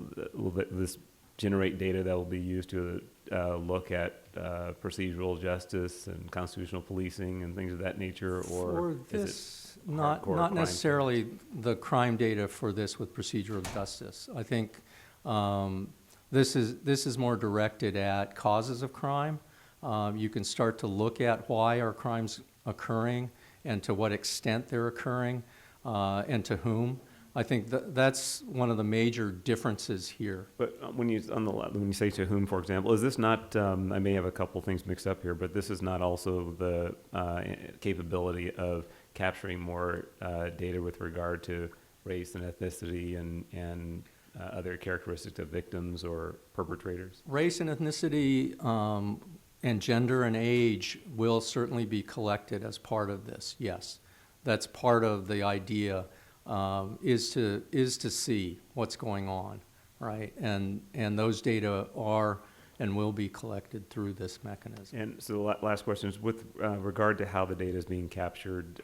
this generate data that will be used to look at procedural justice and constitutional policing and things of that nature, or For this, is it not hardcore necessarily the crime data for this with procedural justice. I think this is more directed at causes of crime. You can start to look at why are crimes occurring and to what extent they're occurring and to whom. I think that's one of the major differences here. But when you say to whom, for example, is this not? I may have a couple things mixed up here, but this is not also the capability of capturing more data with regard to race and ethnicity and other characteristics of victims or perpetrators? Race and ethnicity and gender and age will certainly be collected as part of this. Yes, that's part of the idea. Is to see what's going on, right? And those data are and will be collected through this mechanism. And so the last question is with regard to how the data is being captured.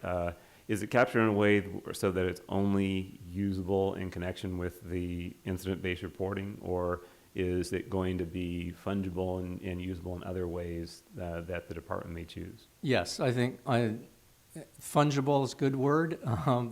Is it captured in a way so that it's only usable in connection with the incident-based reporting, or is it going to be fungible and usable in other ways that the department may choose? Yes, I think fungible is a good word.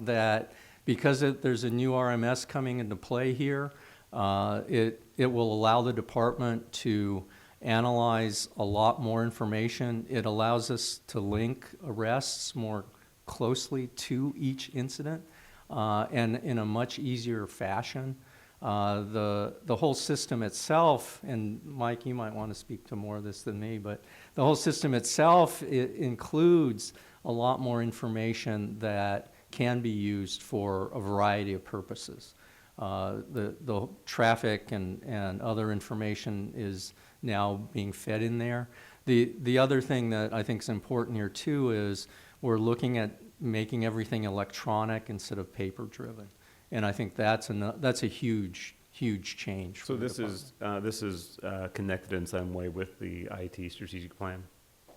That because there's a new RMS coming into play here, it will allow the department to analyze a lot more information. It allows us to link arrests more closely to each incident and in a much easier fashion. The whole system itself, and Mike, you might want to speak to more of this than me, but the whole system itself, it includes a lot more information that can be used for a variety of purposes. The traffic and other information is now being fed in there. The other thing that I think is important here too is we're looking at making everything electronic instead of paper-driven, and I think that's a huge change. So this is connected in some way with the IT strategic plan?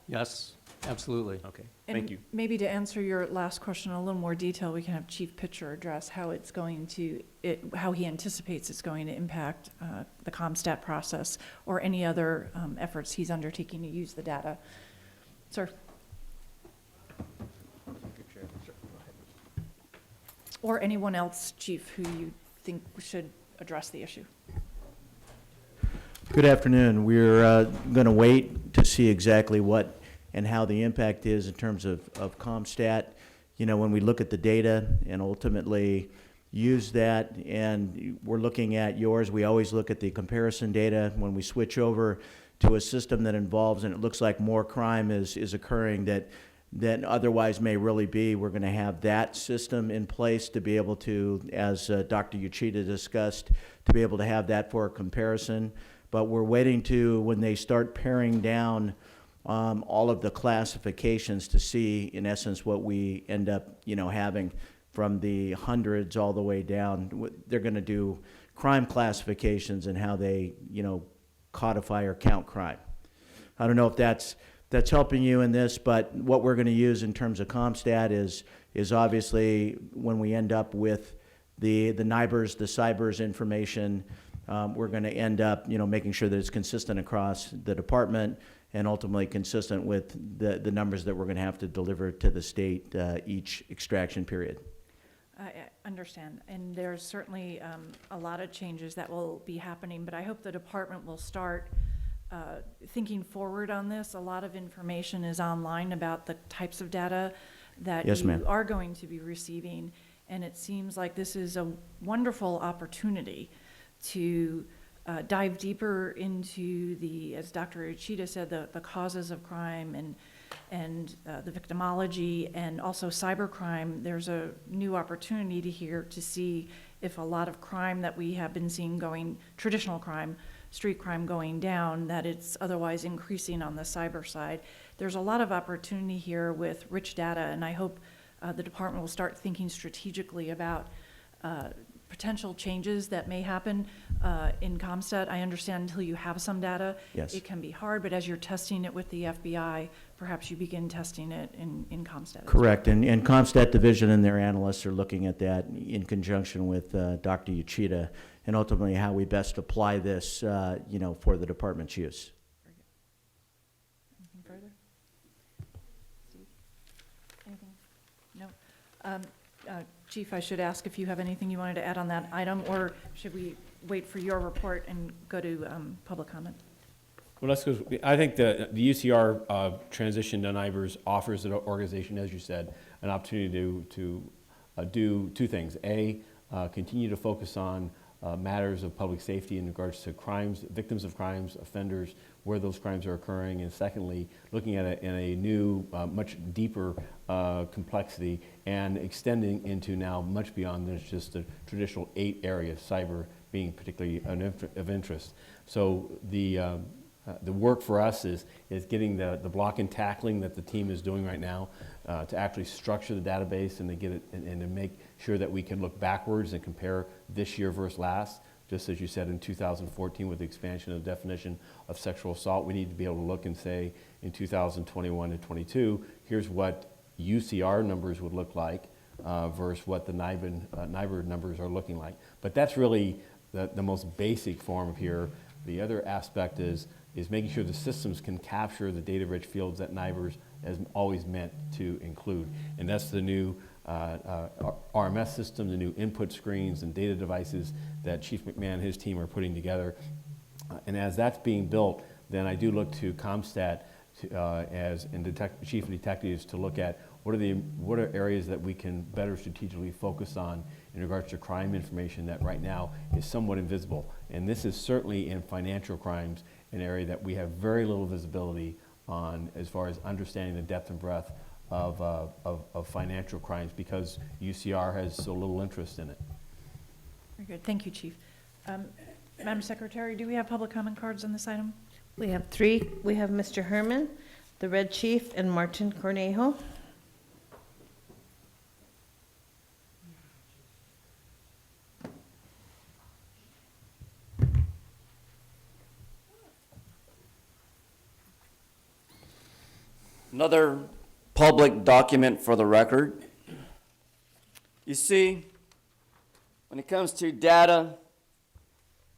Yes, absolutely. Okay, And thank you. maybe to answer your last question in a little more detail, we can have Chief Pitcher address how it's going to, how he anticipates it's going to impact the CompStat process or any other efforts he's undertaking to use the data. Sir. Or anyone else, Chief, who you think should address the issue. Good afternoon. We're going to wait to see exactly what and how the impact is in terms of CompStat. You know, when we look at the data and ultimately use that, and we're looking at yours, we always look at the comparison data. When we switch over to a system that involves, and it looks like more crime is occurring that otherwise may really be, we're going to have that system in place to be able to, as Dr. Uchida discussed, to be able to have that for a comparison. But we're waiting to, when they start paring down all of the classifications, to see, in essence, what we end up, you know, having from the hundreds all the way down. They're going to do crime classifications and how they, you know, codify or count crime. I don't know if that's helping you in this, but what we're going to use in terms of CompStat is obviously when we end up with the NIBRS, the CYBRS information, we're going to end up, you know, making sure that it's consistent across the department and ultimately consistent with the numbers that we're going to have to deliver to the state each extraction period. I understand, and there's certainly a lot of changes that will be happening, but I hope the department will start thinking forward on this. A lot of information is online about the types of data that Yes, you ma'am. are going to be receiving, and it seems like this is a wonderful opportunity to dive deeper into the, as Dr. Uchida said, the causes of crime and the victimology and also cybercrime. There's a new opportunity to see if a lot of crime that we have been seeing going, traditional crime, street crime going down, that it's otherwise increasing on the cyber side. There's a lot of opportunity here with rich data, and I hope the department will start thinking strategically about potential changes that may happen in CompStat. I understand until you have some data, Yes. it can be hard, but as you're testing it with the FBI, perhaps you begin testing it in CompStat. as well. Correct, and CompStat Division and their analysts are looking at that in conjunction with Dr. Uchida, and ultimately how we best apply this, you know, for the department's use. Anything further? Steve? Anything? No? Chief, I should ask if you have anything you wanted to add on that item, or should we wait for your report and go to public comment? Well, let's go. I think the UCR transition to NIBRS offers the organization, as you said, an opportunity to do two things. A, continue to focus on matters of public safety in regards to crimes, victims of crimes, offenders, where those crimes are occurring, and secondly, looking at it in a new, much deeper complexity and extending into now much beyond than just the traditional 8 areas, cyber being particularly of interest. So the work for us is getting the block and tackling that the team is doing right now to actually structure the database and to get it and to make sure that we can look backwards and compare this year versus last. Just as you said in 2014 with the expansion of the definition of sexual assault, we need to be able to look and say in 2021 and 22, here's what UCR numbers would look like versus what the NIBR numbers are looking like. But that's really the most basic form of here. The other aspect is making sure the systems can capture the data-rich fields that NIBRS has always meant to include. And that's the new RMS system, the new input screens and data devices that Chief McMahon and his team are putting together. And as that's being built, then I do look to CompStat and chief of detectives to look at what are areas that we can better strategically focus on in regards to crime information that right now is somewhat invisible. And this is certainly in financial crimes, an area that we have very little visibility on as far as understanding the depth and breadth of financial crimes because UCR has so little interest in it. Very good. Thank you, Chief. Madam Secretary, do we have public comment cards on this item? We have 3. We have Mr. Herman, the Red Chief, and Martin Cornejo. Another public document for the record. You see, when it comes to data,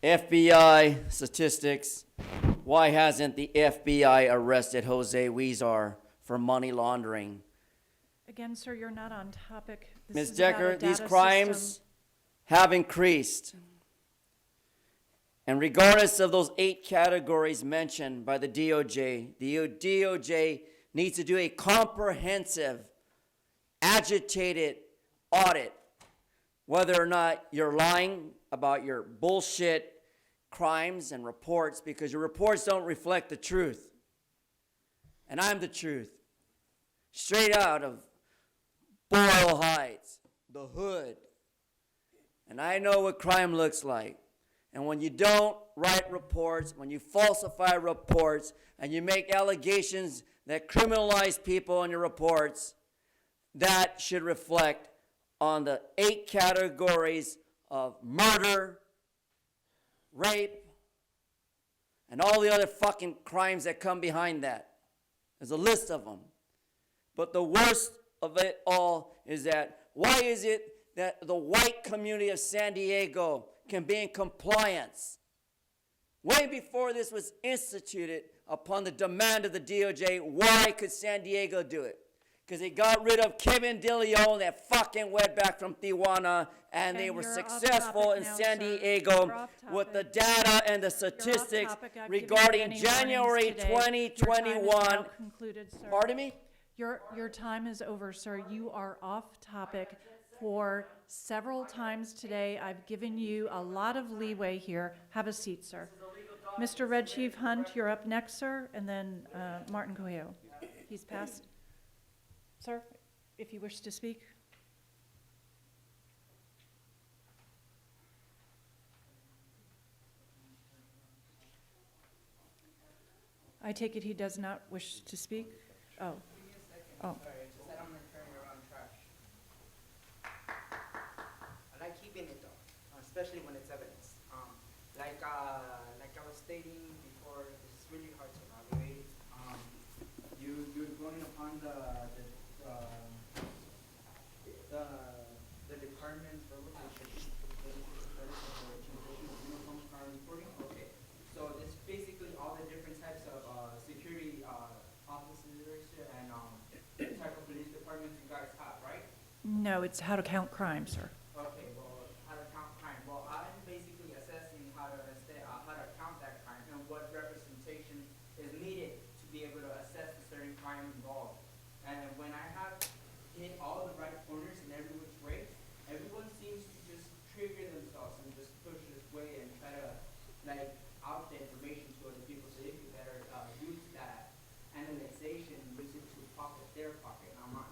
FBI statistics, why hasn't the FBI arrested Jose Huizar for money laundering? Again, sir, you're not on topic. This Ms. is about a Decker, these data crimes system. have increased. And regardless of those 8 categories mentioned by the DOJ needs to do a comprehensive, agitated audit, whether or not you're lying about your bullshit crimes and reports, because your reports don't reflect the truth. And I'm the truth. Straight out of Boyle Heights, the hood. And I know what crime looks like. And when you don't write reports, when you falsify reports, and you make allegations that criminalize people in your reports, that should reflect on the 8 categories of murder, rape, and all the other fucking crimes that come behind that. There's a list of them. But the worst of it all is that, why is it that the white community of San Diego can be in compliance? Way before this was instituted upon the demand of the DOJ, why could San Diego do it? Because they got rid of Kevin DeLeon, that fucking wetback from Tijuana, and they were you're off successful topic in now, San sir. Diego You're off with the topic. data and the You're off statistics topic. I've given you regarding many January warnings today. Your time is 2021. now concluded, sir. Pardon me? Your time is over, sir. You are off topic for several times today. I've given you a lot of leeway here. Have a seat, sir. Mr. Red Chief Hunt, you're up next, sir, and then Martin Coelho. He's passed. Sir, if you wish to speak. I take it he does not wish to speak? Oh. Oh. Sorry, it's just that I'm returning around trash. I like keeping it though, especially when it's evidence. Like I was stating before, it's really hard to evaluate. You're going upon the department's regulations. Uniform crime reporting. Okay, so it's basically all the different types of security officers and type of police departments you guys have, right? No, it's how to count crime, sir. Okay, well, how to count crime. Well, I'm basically assessing how to count that crime and what representation is needed to be able to assess the certain crime involved. And when I have hit all the right corners in every which way, everyone seems to just trigger themselves and just push this way and try to out the information to other people, so they can better use that analyzation and use it to pocket their pocket, not mine.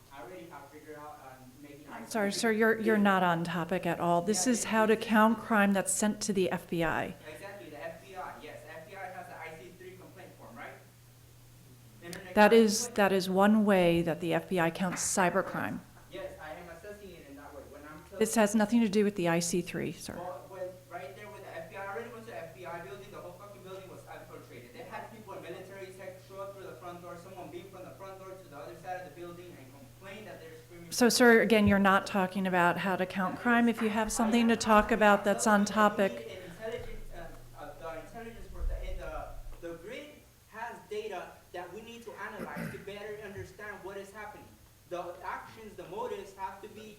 I already have figured out making. Sorry, sir, you're not on topic at all. This is how to count crime that's sent to the FBI. Exactly, the FBI, yes. The FBI has the IC3 complaint form, right? Internet That is one way that the FBI counts cybercrime. Yes, I am assessing it in that way. When I'm This has nothing to do with the IC3, sir. Well, right there with the FBI, I already went to the FBI building, the whole fucking building was infiltrated. They had people in military tech show up through the front door, someone beam from the front door to the other side of the building and complain that they're screaming. So, sir, again, you're not talking about how to count crime. If you have something to talk about that's on topic, The intelligence for the grid has data that we need to analyze to better understand what is happening. The actions, the motives have to be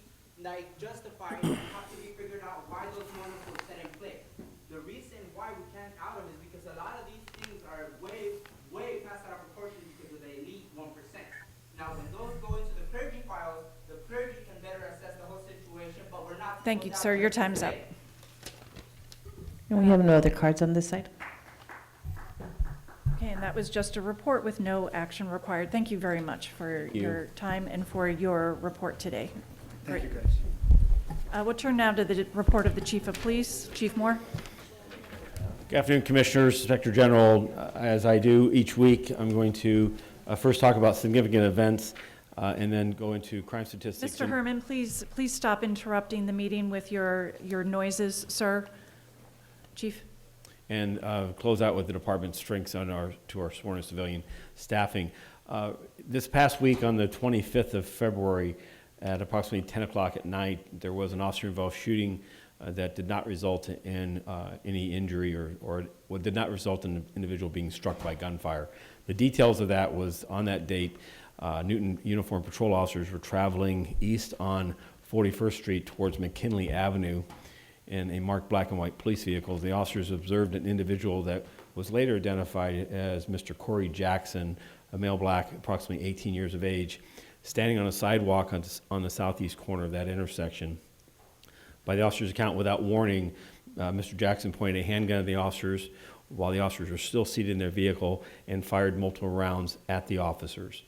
justified and have to be figured out why those motives were set in place. The reason why we can't out them is because a lot of these things are way past out of proportion because of the elite 1%. Now, when those go into the clergy files, the clergy can better assess the whole situation, but we're not. thank you, sir. Your time's up. And we have no other cards on this side. Okay, and that was just a report with no action required. Thank you very much for Thank you. your time and for your report today. Thank you, Great. guys. We'll turn now to the report of the Chief of Police. Chief Moore? Good afternoon, Commissioners, Inspector General. As I do each week, I'm going to first talk about significant events and then go into crime statistics. Mr. Herman, please stop interrupting the meeting with your noises, sir. Chief? And close out with the department's strengths to our sworn and civilian staffing. This past week, on the 25th of February, at approximately 10 o'clock at night, there was an officer-involved shooting that did not result in any injury or did not result in an individual being struck by gunfire. The details of that was, on that date, Newton uniformed patrol officers were traveling east on 41st Street towards McKinley Avenue in a marked black and white police vehicle. The officers observed an individual that was later identified as Mr. Corey Jackson, a male black, approximately 18 years of age, standing on a sidewalk on the southeast corner of that intersection. By the officer's account, without warning, Mr. Jackson pointed a handgun at the officers while the officers were still seated in their vehicle and fired multiple rounds at the officers.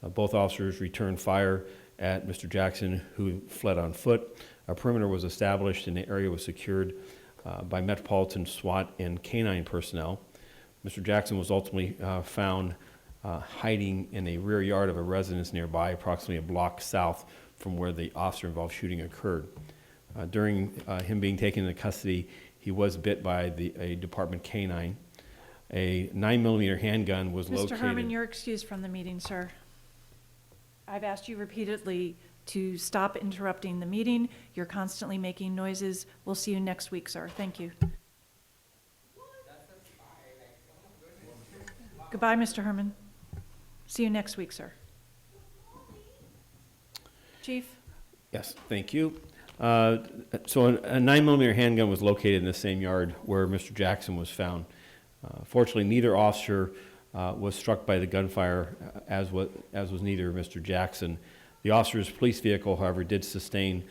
Both officers returned fire at Mr. Jackson, who fled on foot. A perimeter was established and the area was secured by Metropolitan SWAT and canine personnel. Mr. Jackson was ultimately found hiding in a rear yard of a residence nearby, approximately a block south from where the officer-involved shooting occurred. During him being taken into custody, he was bit by a department canine. A 9mm handgun was located. Mr. Herman, you're excused from the meeting, sir. I've asked you repeatedly to stop interrupting the meeting. You're constantly making noises. We'll see you next week, sir. Thank you. Goodbye, Mr. Herman. See you next week, sir. Chief? Yes, thank you. So a 9mm handgun was located in the same yard where Mr. Jackson was found. Fortunately, neither officer was struck by the gunfire, as was neither Mr. Jackson. The officer's police vehicle, however, did sustain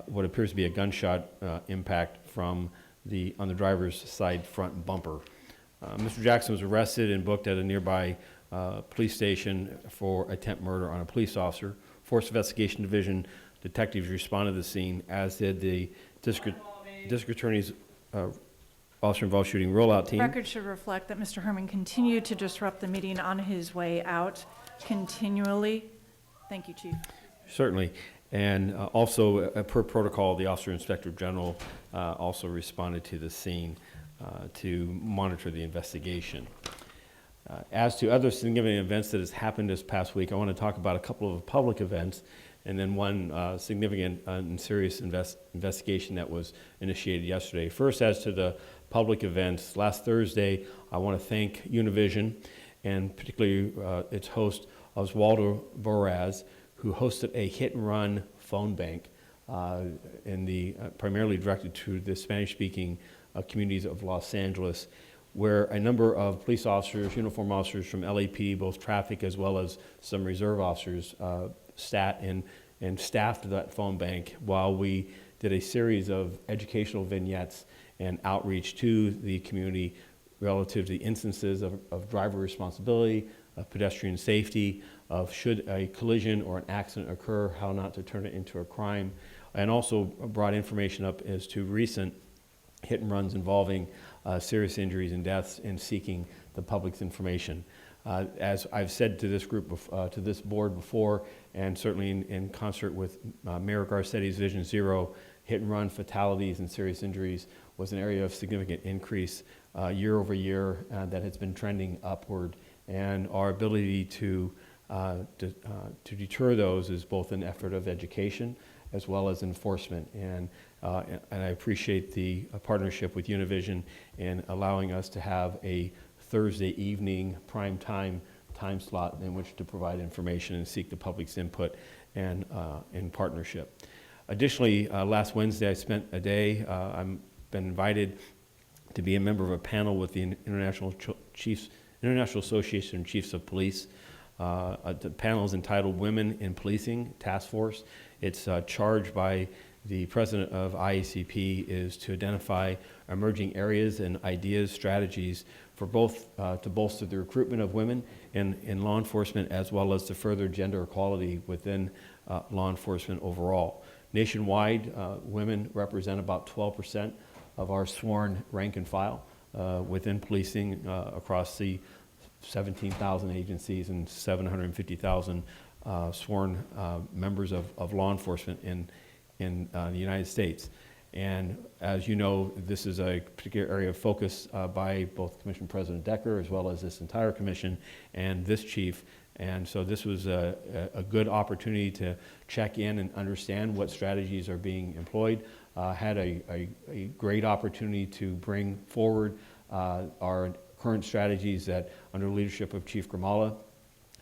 what appears to be a gunshot impact on the driver's side front bumper. Mr. Jackson was arrested and booked at a nearby police station for attempt murder on a police officer. Force Investigation Division detectives responded to the scene, as did the district attorney's officer-involved shooting rollout team. Record should reflect that Mr. Herman continued to disrupt the meeting on his way out continually. Thank you, Chief. Certainly. And also, per protocol, the Officer Inspector General also responded to the scene to monitor the investigation. As to other significant events that has happened this past week, I want to talk about a couple of public events and then one significant and serious investigation that was initiated yesterday. First, as to the public events, last Thursday, I want to thank Univision and particularly its host, Oswaldo Boraz, who hosted a hit-and-run phone bank primarily directed to the Spanish-speaking communities of Los Angeles, where a number of police officers, uniform officers from LAPD, both traffic as well as some reserve officers, sat and staffed that phone bank while we did a series of educational vignettes and outreach to the community relative to the instances of driver responsibility, of pedestrian safety, of should a collision or an accident occur, how not to turn it into a crime, and also brought information up as to recent hit and runs involving serious injuries and deaths and seeking the public's information. As I've said to this group, to this board before, and certainly in concert with Mayor Garcetti's Vision Zero, hit and run fatalities and serious injuries was an area of significant increase year over year that has been trending upward. And our ability to deter those is both an effort of education as well as enforcement. And I appreciate the partnership with Univision in allowing us to have a Thursday evening prime time slot in which to provide information and seek the public's input and in partnership. Additionally, last Wednesday I spent a day, I've been invited to be a member of a panel with the International Association of Chiefs of Police. The panel is entitled Women in Policing Task Force. It's charged by the president of IACP is to identify emerging areas and ideas, strategies for both to bolster the recruitment of women in law enforcement as well as to further gender equality within law enforcement overall. Nationwide, women represent about 12% of our sworn rank and file within policing across the 17,000 agencies and 750,000 sworn members of law enforcement in the United States. And as you know, this is a particular area of focus by both Commission President Decker as well as this entire commission and this chief. And so this was a good opportunity to check in and understand what strategies are being employed. Had a great opportunity to bring forward our current strategies that under leadership of Chief Grimala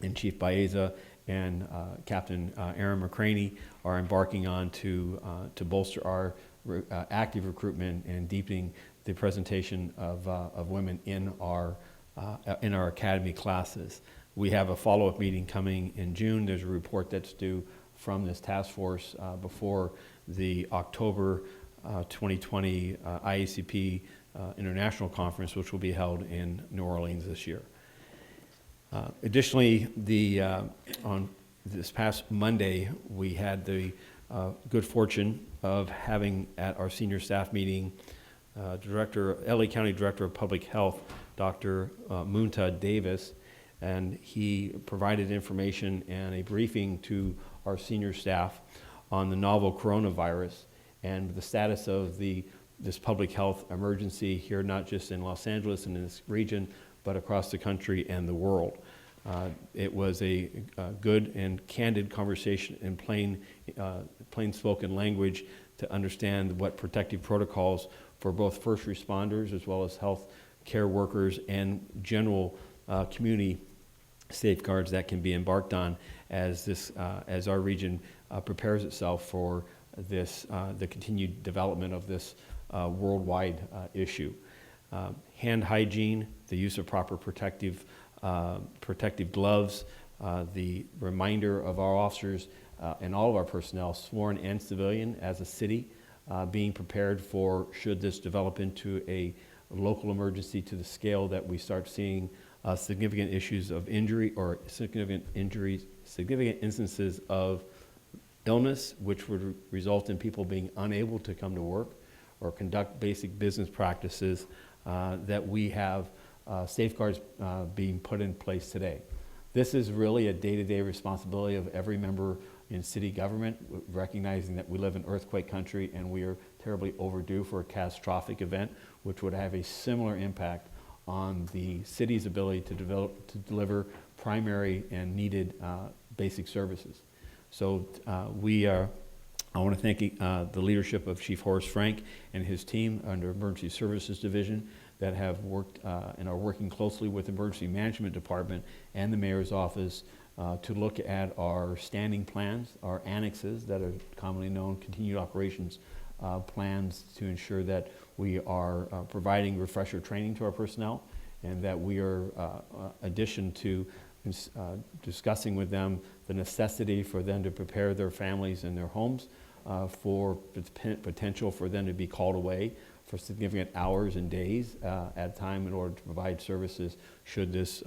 and Chief Baeza and Captain Aaron McCraney are embarking on to bolster our active recruitment and deepening the presentation of women in our academy classes. we have a follow-up meeting coming in June. There's a report that's due from this task force before the October 2020 IACP International Conference, which will be held in New Orleans this year. Additionally, on this past Monday, we had the good fortune of having at our senior staff meeting LA County Director of Public Health, Dr. Munta Davis, and he provided information and a briefing to our senior staff on the novel coronavirus and the status of this public health emergency here, not just in Los Angeles and in this region, but across the country and the world. It was a good and candid conversation in plain spoken language to understand what protective protocols for both first responders as well as health care workers and general community safeguards that can be embarked on as our region prepares itself for the continued development of this worldwide issue. Hand hygiene, the use of proper protective gloves, the reminder of our officers and all of our personnel, sworn and civilian, as a city, being prepared for should this develop into a local emergency to the scale that we start seeing significant issues of injury or significant instances of illness, which would result in people being unable to come to work or conduct basic business practices, that we have safeguards being put in place today. This is really a day-to-day responsibility of every member in city government, recognizing that we live in earthquake country and we are terribly overdue for a catastrophic event, which would have a similar impact on the city's ability to deliver primary and needed basic services. So I want to thank the leadership of Chief Horace Frank and his team under Emergency Services Division that have worked and are working closely with the Emergency Management Department and the Mayor's Office to look at our standing plans, our annexes that are commonly known continued operations plans, to ensure that we are providing refresher training to our personnel, and that we are, addition to discussing with them the necessity for them to prepare their families and their homes for the potential for them to be called away for significant hours and days at a time in order to provide services should this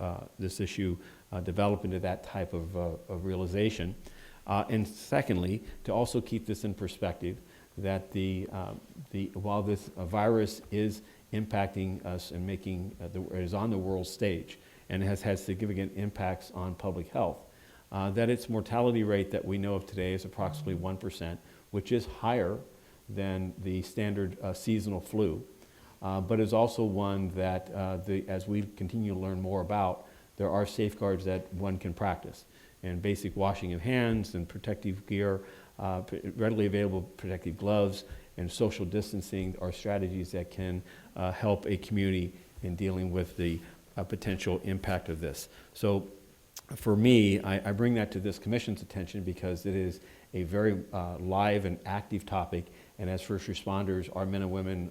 issue develop into that type of realization. And secondly, to also keep this in perspective, that while this virus is impacting us and is on the world stage and has had significant impacts on public health, that its mortality rate that we know of today is approximately 1%, which is higher than the standard seasonal flu, but is also one that, as we continue to learn more about, there are safeguards that one can practice. And basic washing of hands and protective gear, readily available protective gloves, and social distancing are strategies that can help a community in dealing with the potential impact of this. So for me, I bring that to this commission's attention because it is a very live and active topic, and as first responders, our men and women,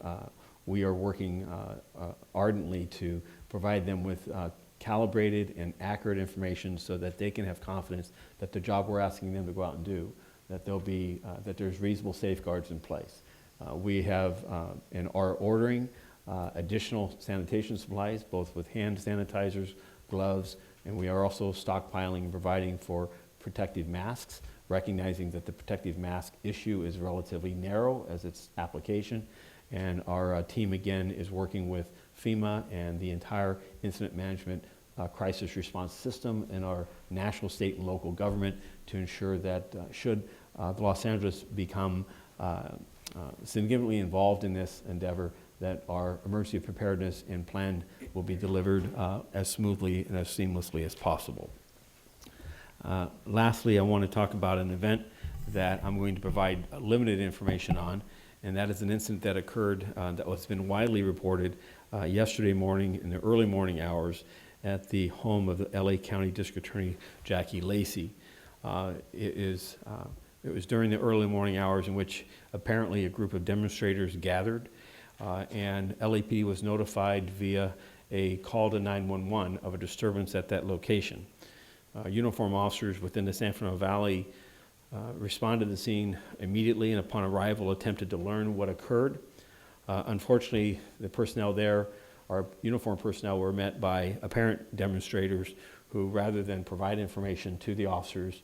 we are working ardently to provide them with calibrated and accurate information so that they can have confidence that the job we're asking them to go out and do, that that there's reasonable safeguards in place. We have and are ordering additional sanitation supplies, both with hand sanitizers, gloves, and we are also stockpiling and providing for protective masks, recognizing that the protective mask issue is relatively narrow as its application. And our team, again, is working with FEMA and the entire incident management crisis response system in our national, state, and local government to ensure that should Los Angeles become significantly involved in this endeavor, that our emergency preparedness and plan will be delivered as smoothly and as seamlessly as possible. Lastly, I want to talk about an event that I'm going to provide limited information on, and that is an incident that occurred that has been widely reported yesterday morning in the early morning hours at the home of the LA County District Attorney Jackie Lacey. It was during the early morning hours in which apparently a group of demonstrators gathered, and LAPD was notified via a call to 911 of a disturbance at that location. uniformed officers within the San Fernando Valley responded to the scene immediately and upon arrival attempted to learn what occurred. Unfortunately, the personnel there, our uniformed personnel, were met by apparent demonstrators who, rather than provide information to the officers,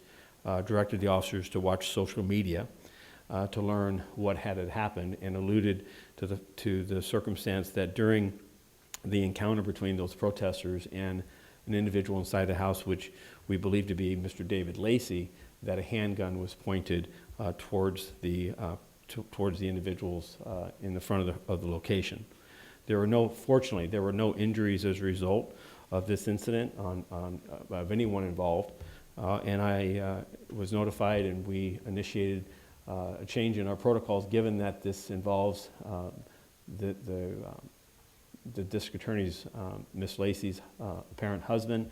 directed the officers to watch social media to learn what had happened, and alluded to the circumstance that during the encounter between those protesters and an individual inside the house, which we believe to be Mr. David Lacey, that a handgun was pointed towards the individuals in the front of the location. Fortunately, there were no injuries as a result of this incident of anyone involved, and I was notified, and we initiated a change in our protocols, given that this involves the district attorney's, Ms. Lacey's apparent husband,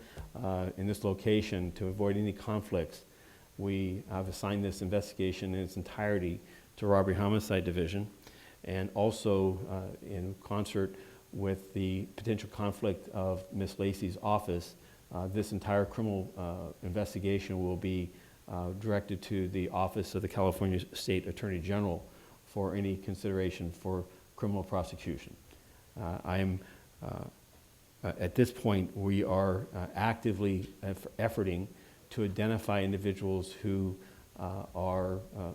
in this location. To avoid any conflicts, we have assigned this investigation in its entirety to Robbery Homicide Division, and also in concert with the potential conflict of Ms. Lacey's office, this entire criminal investigation will be directed to the Office of the California State Attorney General for any consideration for criminal prosecution. At this point, we are actively efforting to identify individuals who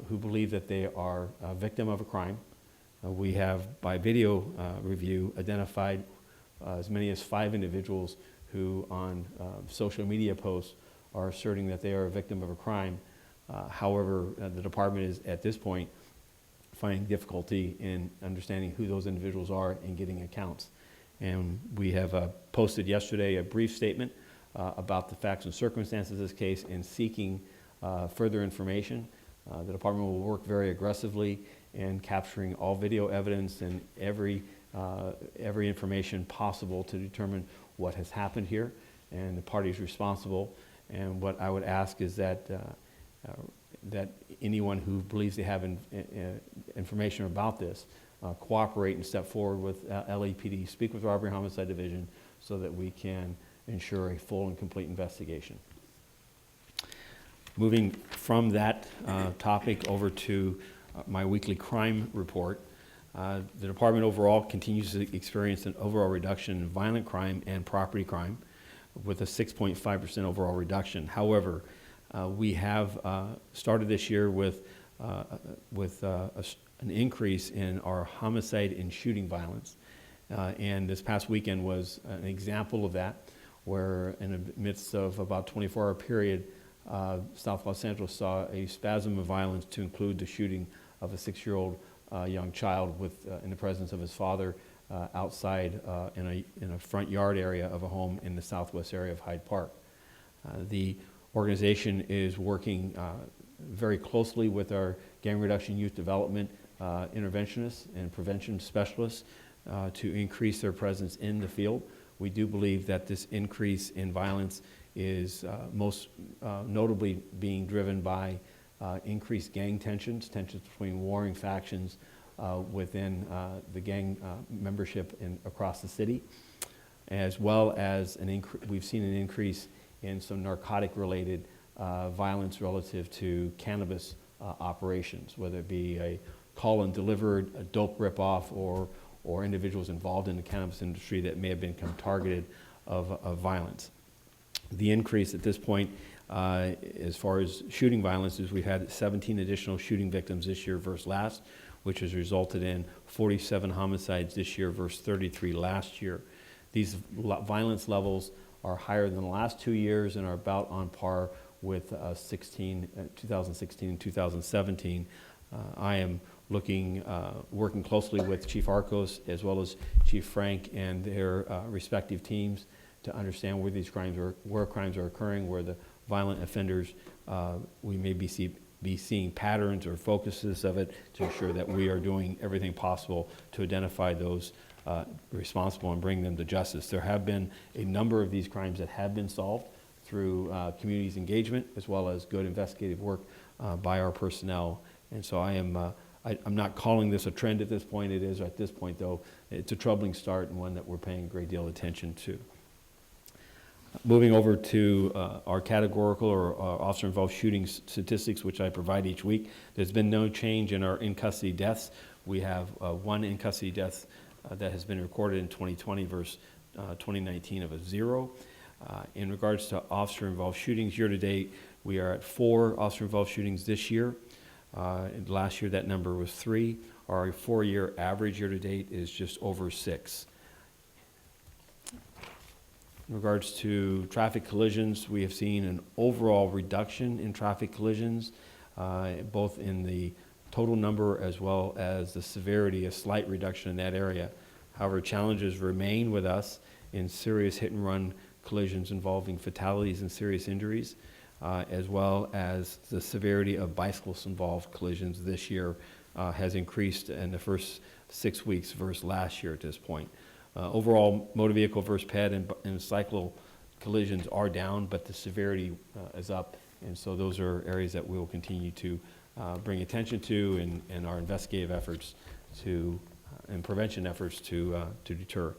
believe that they are a victim of a crime. We have, by video review, identified as many as 5 individuals who, on social media posts, are asserting that they are a victim of a crime. However, the department is, at this point, finding difficulty in understanding who those individuals are and getting accounts. And we have posted yesterday a brief statement about the facts and circumstances of this case and seeking further information. The department will work very aggressively in capturing all video evidence and every information possible to determine what has happened here and the parties responsible. And what I would ask is that that anyone who believes they have information about this cooperate and step forward with LAPD, speak with Robbery Homicide Division, so that we can ensure a full and complete investigation. Moving from that topic over to my weekly crime report, the department overall continues to experience an overall reduction in violent crime and property crime, with a 6.5% overall reduction. However, we have started this year with an increase in our homicide and shooting violence. And this past weekend was an example of that, where in the midst of about 24-hour period, South Los Angeles saw a spasm of violence, to include the shooting of a 6-year-old young child in the presence of his father outside in a front yard area of a home in the southwest area of Hyde Park. The organization is working very closely with our gang reduction youth development interventionists and prevention specialists to increase their presence in the field. We do believe that this increase in violence is most notably being driven by increased gang tensions between warring factions within the gang membership across the city, as well as we've seen an increase in some narcotic-related violence relative to cannabis operations, whether it be a call and delivered, a dope ripoff, or individuals involved in the cannabis industry that may have become targeted of violence. The increase at this point, as far as shooting violence, is we've had 17 additional shooting victims this year versus last, which has resulted in 47 homicides this year versus 33 last year. These violence levels are higher than the last 2 years and are about on par with 2016 and 2017. I am working closely with Chief Arcos as well as Chief Frank and their respective teams to understand where crimes are occurring, where the violent offenders, we may be seeing patterns or focuses of it, to ensure that we are doing everything possible to identify those responsible and bring them to justice. There have been a number of these crimes that have been solved through community's engagement, as well as good investigative work by our personnel. And so I'm not calling this a trend at this point. It is at this point, though. It's a troubling start, and one that we're paying a great deal of attention to. Moving over to our categorical or officer-involved shooting statistics, which I provide each week, there's been no change in our in-custody deaths. We have one in-custody death that has been recorded in 2020 versus 2019 of a 0. In regards to officer-involved shootings, year-to-date, we are at 4 officer-involved shootings this year. And last year, that number was 3. Our 4-year average year-to-date is just over 6. In regards to traffic collisions, we have seen an overall reduction in traffic collisions, both in the total number as well as the severity, a slight reduction in that area. However, challenges remain with us in serious hit-and-run collisions involving fatalities and serious injuries, as well as the severity of bicycles-involved collisions this year has increased in the first 6 weeks versus last year at this point. Overall, motor vehicle versus ped and cycle collisions are down, but the severity is up, and so those are areas that we will continue to bring attention to in our investigative efforts and prevention efforts to deter.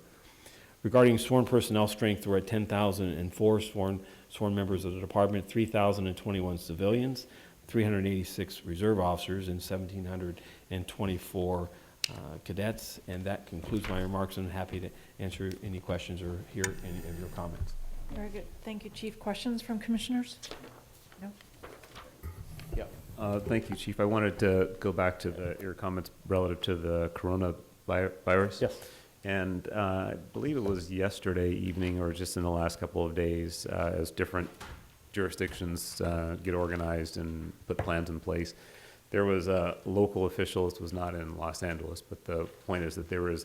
Regarding sworn personnel strength, we're at 10,004 sworn members of the department, 3,021 civilians, 386 reserve officers, and 1,724 cadets. And that concludes my remarks. I'm happy to answer any questions or hear any of your comments. Very good. Thank you, Chief. Questions from commissioners? No? Thank you, Chief. I wanted to go back to your comments relative to the coronavirus. Yes. And I believe it was yesterday evening or just in the last couple of days, as different jurisdictions get organized and put plans in place, there was a local official. This was not in Los Angeles, but the point is that there was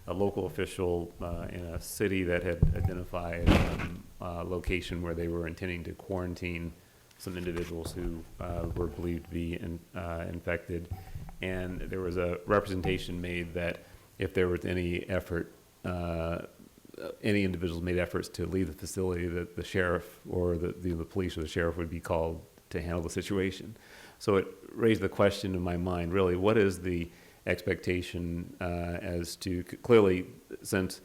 a local official in a city that had identified a location where they were intending to quarantine some individuals who were believed to be infected. And there was a representation made that if there was any effort, any individuals made efforts to leave the facility, that the sheriff or the police or the sheriff would be called to handle the situation. So it raised the question in my mind, really, what is the expectation as to, clearly, since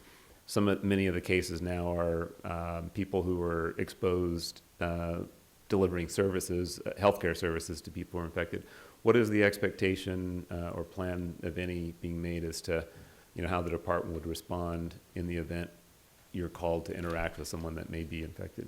many of the cases now are people who were exposed delivering services, healthcare services to people who are infected, what is the expectation or plan, if any, being made as to how the department would respond in the event you're called to interact with someone that may be infected?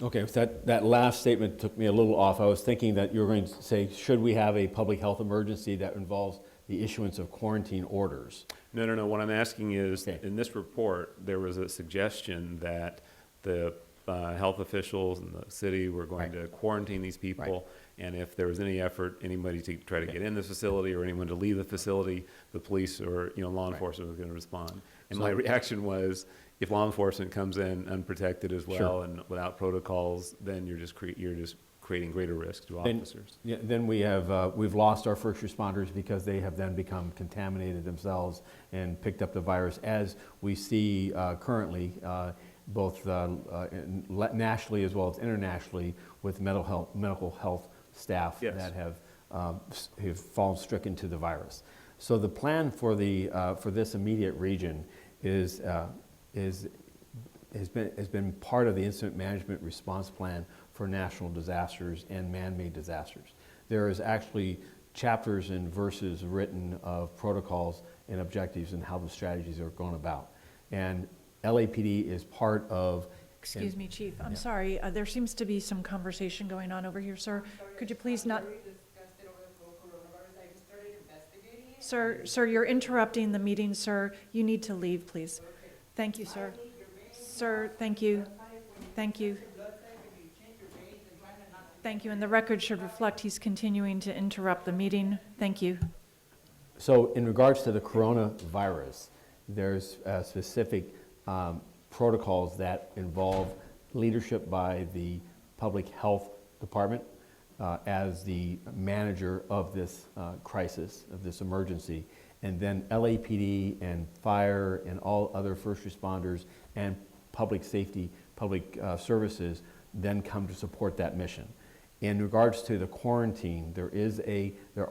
Okay, so that last statement took me a little off. I was thinking that you were going to say, should we have a public health emergency that involves the issuance of quarantine orders? No. What I'm asking is, in this report, there was a suggestion that the health officials in the city were going to quarantine these people, and if there was any effort, anybody to try to get in the facility or anyone to leave the facility, the police or law enforcement was going to respond. And my reaction was, if law enforcement comes in unprotected as well and without protocols, then you're just creating greater risk to officers. Then we've lost our first responders because they have then become contaminated themselves and picked up the virus, as we see currently, both nationally as well as internationally, with medical health staff that have fallen stricken to the virus. So the plan for this immediate region has been part of the incident management response plan for national disasters and man-made disasters. There is actually chapters and verses written of protocols and objectives and how the strategies are going about. And LAPD is part of... Excuse me, Chief. I'm sorry. There seems to be some conversation going on over here, sir. Could you please not... Sir, you're interrupting the meeting, sir. You need to leave, please. Thank you, sir. Sir, thank you. Thank you. Thank you, and the record should reflect he's continuing to interrupt the meeting. Thank you. So in regards to the coronavirus, there's specific protocols that involve leadership by the public health department as the manager of this crisis, of this emergency, and then LAPD and fire and all other first responders and public safety, public services then come to support that mission. In regards to the quarantine, there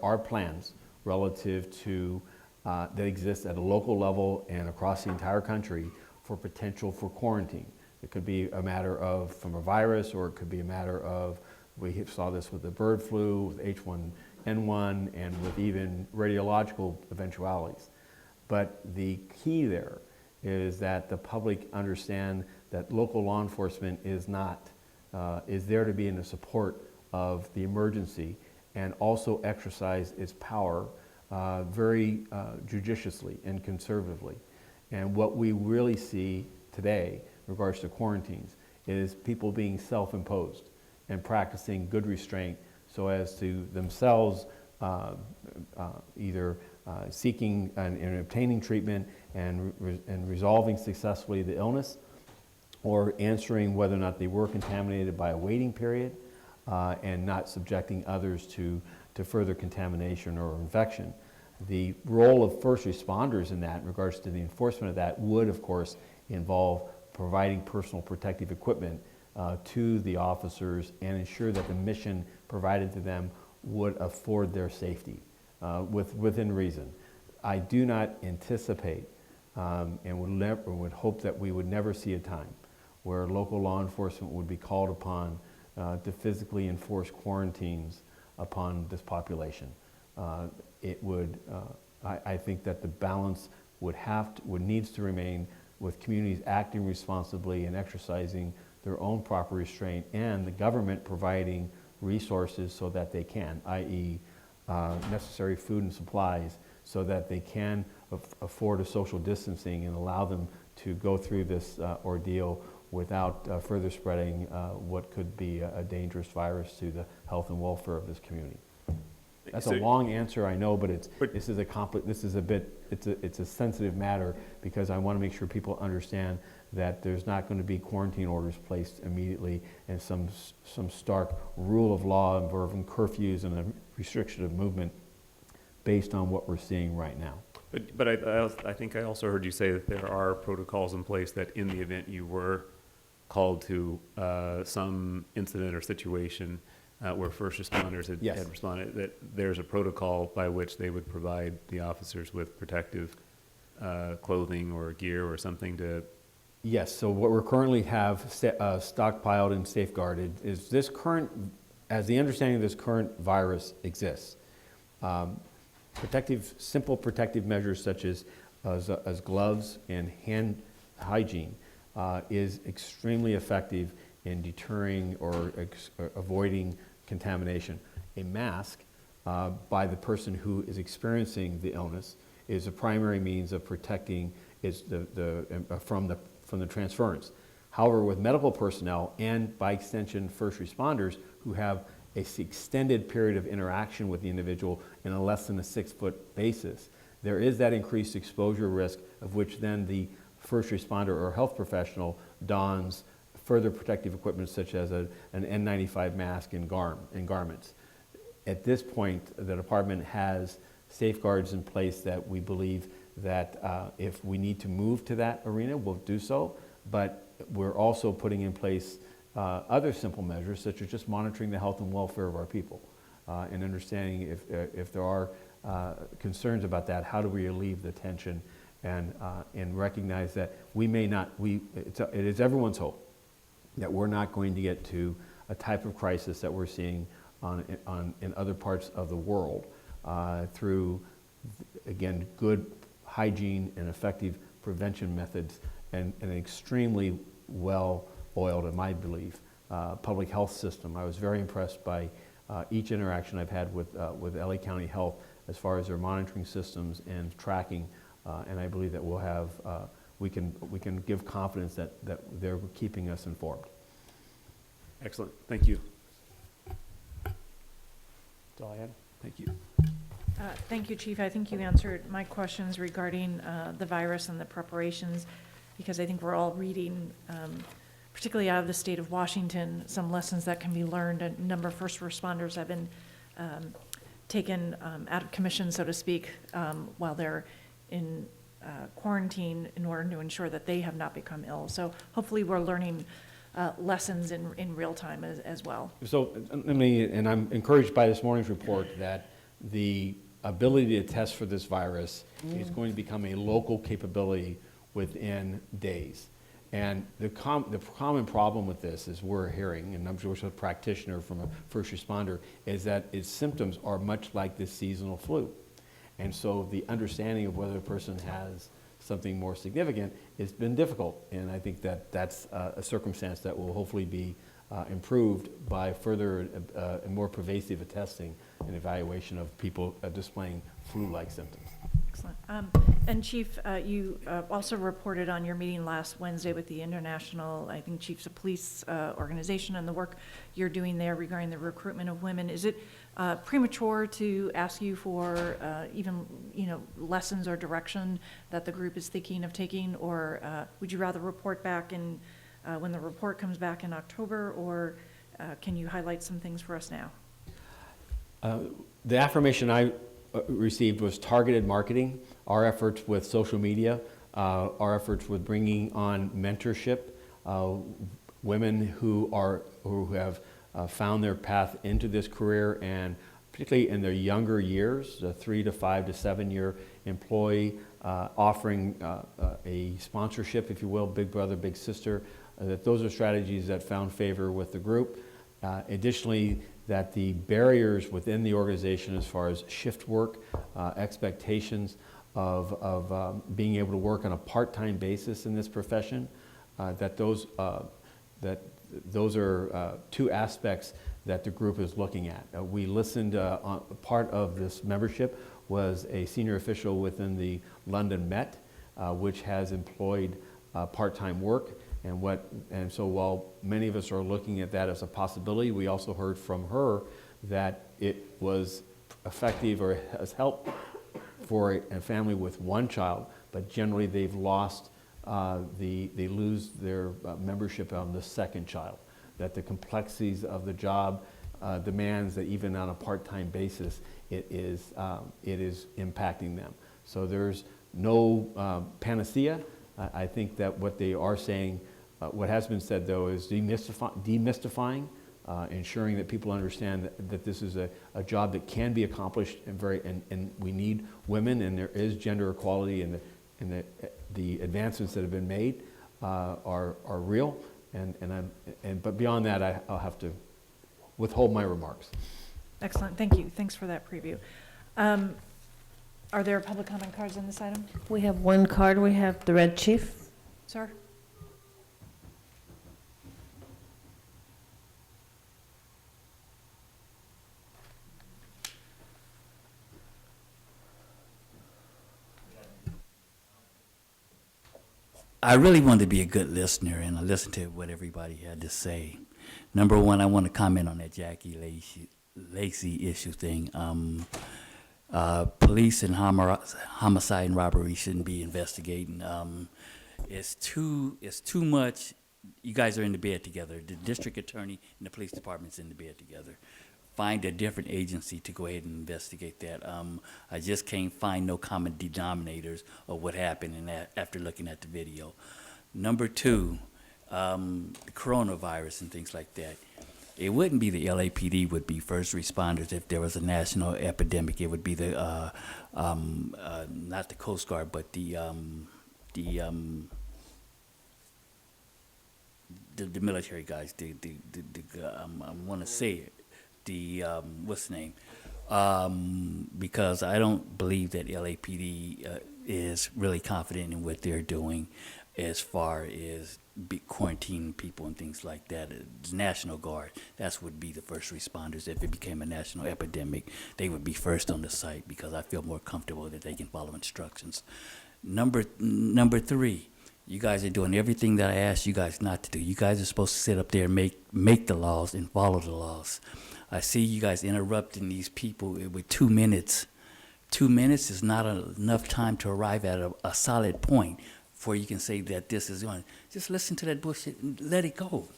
are plans relative to that exist at a local level and across the entire country for potential for quarantine. It could be a matter of from a virus, or it could be a matter of, we saw this with the bird flu, with H1N1, and with even radiological eventualities. But the key there is that the public understand that local law enforcement is there to be in the support of the emergency, and also exercise its power very judiciously and conservatively. And what we really see today in regards to quarantines is people being self-imposed and practicing good restraint so as to themselves either seeking and obtaining treatment and resolving successfully the illness, or answering whether or not they were contaminated by a waiting period, and not subjecting others to further contamination or infection. The role of first responders in that, in regards to the enforcement of that, would of course involve providing personal protective equipment to the officers and ensure that the mission provided to them would afford their safety within reason. I do not anticipate and would hope that we would never see a time where local law enforcement would be called upon to physically enforce quarantines upon this population. I think that the balance needs to remain with communities acting responsibly and exercising their own proper restraint, and the government providing resources so that they can, i.e. necessary food and supplies, so that they can afford a social distancing and allow them to go through this ordeal without further spreading what could be a dangerous virus to the health and welfare of this community. That's a long answer, I know, but it's a sensitive matter, because I want to make sure people understand that there's not going to be quarantine orders placed immediately and some stark rule of law involving curfews and a restriction of movement based on what we're seeing right now. But I think I also heard you say that there are protocols in place that in the event you were called to some incident or situation where first responders had responded, that there's a protocol by which they would provide the officers with protective clothing or gear or something to... Yes, so what we currently have stockpiled and safeguarded is this current, as the understanding of this current virus exists, simple protective measures such as gloves and hand hygiene is extremely effective in deterring or avoiding contamination. A mask by the person who is experiencing the illness is a primary means of protecting from the transference. However, with medical personnel and by extension first responders who have an extended period of interaction with the individual in a less than a 6-foot basis, there is that increased exposure risk, of which then the first responder or health professional dons further protective equipment such as an N95 mask and garments. At this point, the department has safeguards in place that we believe that if we need to move to that arena, we'll do so, but we're also putting in place other simple measures such as just monitoring the health and welfare of our people and understanding if there are concerns about that, how do we relieve the tension and recognize that we may not, it is everyone's hope that we're not going to get to a type of crisis that we're seeing in other parts of the world through, again, good hygiene and effective prevention methods and an extremely well-oiled, in my belief, public health system. I was very impressed by each interaction I've had with LA County Health as far as their monitoring systems and tracking, and I believe that we'll have, we can give confidence that they're keeping us informed. Excellent, thank you. That's all I had. Thank you. Thank you, Chief. I think you answered my questions regarding the virus and the preparations, because I think we're all reading, particularly out of the state of Washington, some lessons that can be learned. A number of first responders have been taken out of commission, so to speak, while they're in quarantine in order to ensure that they have not become ill. So hopefully we're learning lessons in real time as well. So and I'm encouraged by this morning's report that the ability to test for this virus is going to become a local capability within days. And the common problem with this is we're hearing, and I'm sure it's a practitioner from a first responder, is that its symptoms are much like this seasonal flu. And so the understanding of whether a person has something more significant has been difficult. And I think that that's a circumstance that will hopefully be improved by further and more pervasive testing and evaluation of people displaying flu-like symptoms. Excellent. And Chief, you also reported on your meeting last Wednesday with the International, I think, Chiefs of Police organization and the work you're doing there regarding the recruitment of women. Is it premature to ask you for even, lessons or direction that the group is thinking of taking, or would you rather report back in when the report comes back in October, or can you highlight some things for us now? The affirmation I received was targeted marketing, our efforts with social media, our efforts with bringing on mentorship, women who have found their path into this career, and particularly in their younger years, the 3 to 5 to 7 year employee, offering a sponsorship, if you will, big brother, big sister, that those are strategies that found favor with the group. Additionally, that the barriers within the organization as far as shift work, expectations of being able to work on a part-time basis in this profession, that those are two aspects that the group is looking at. We listened, part of this membership was a senior official within the London Met, which has employed part-time work. And so while many of us are looking at that as a possibility, we also heard from her that it was effective or has helped for a family with one child, but generally they've lost, they lose their membership on the second child. That the complexities of the job demands that even on a part-time basis, it is impacting them. So there's no panacea. I think that what they are saying, what has been said though, is demystifying, ensuring that people understand that this is a job that can be accomplished and we need women, and there is gender equality, and the advancements that have been made are real. But beyond that, I'll have to withhold my remarks. Excellent. Thank you. Thanks for that preview. Are there public comment cards on this item? We have one card. We have the Red Chief. Sir? I really wanted to be a good listener, and I listened to what everybody had to say. Number one, I want to comment on that Jackie Lacey issue thing. Police and homicide and robbery shouldn't be investigating. It's too much. You guys are in the bed together. The district attorney and the police department's in the bed together. Find a different agency to go ahead and investigate that. I just can't find no common denominators of what happened in that after looking at the video. Number two, the coronavirus and things like that. It wouldn't be the LAPD would be first responders if there was a national epidemic. It would be the not the Coast Guard, but the military guys. I want to say it. What's the name? Because I don't believe that LAPD is really confident in what they're doing as far as quarantining people and things like that. The National Guard, that's would be the first responders. If it became a national epidemic, they would be first on the site because I feel more comfortable that they can follow instructions. Number three, you guys are doing everything that I asked you guys not to do. You guys are supposed to sit up there and make the laws and follow the laws. I see you guys interrupting these people with 2 minutes. 2 minutes is not enough time to arrive at a solid point before you can say that this is on. Just listen to that bullshit and let it go.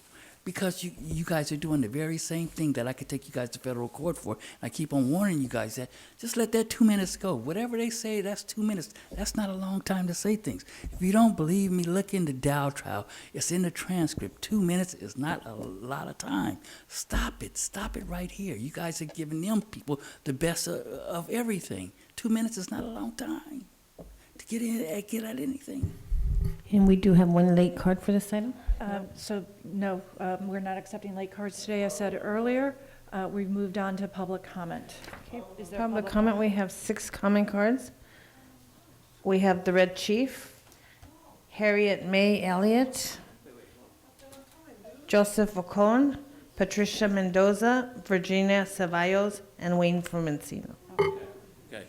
Because you guys are doing the very same thing that I could take you guys to federal court for. I keep on warning you guys that just let that 2 minutes go. Whatever they say, that's 2 minutes. That's not a long time to say things. If you don't believe me, look in the Dow trial. It's in the transcript. 2 minutes is not a lot of time. Stop it. Stop it right here. You guys are giving them people the best of everything. 2 minutes is not a long time to get at anything. And we do have one late card for this item? So, no, we're not accepting late cards today. I said earlier, we've moved on to public comment. Okay, is there Public comment, we have 6 comment cards. We have the Red Chief, Harriet May Elliott, Joseph Ocon, Patricia Mendoza, Virginia Ceballos, and Wayne Formencino. Okay.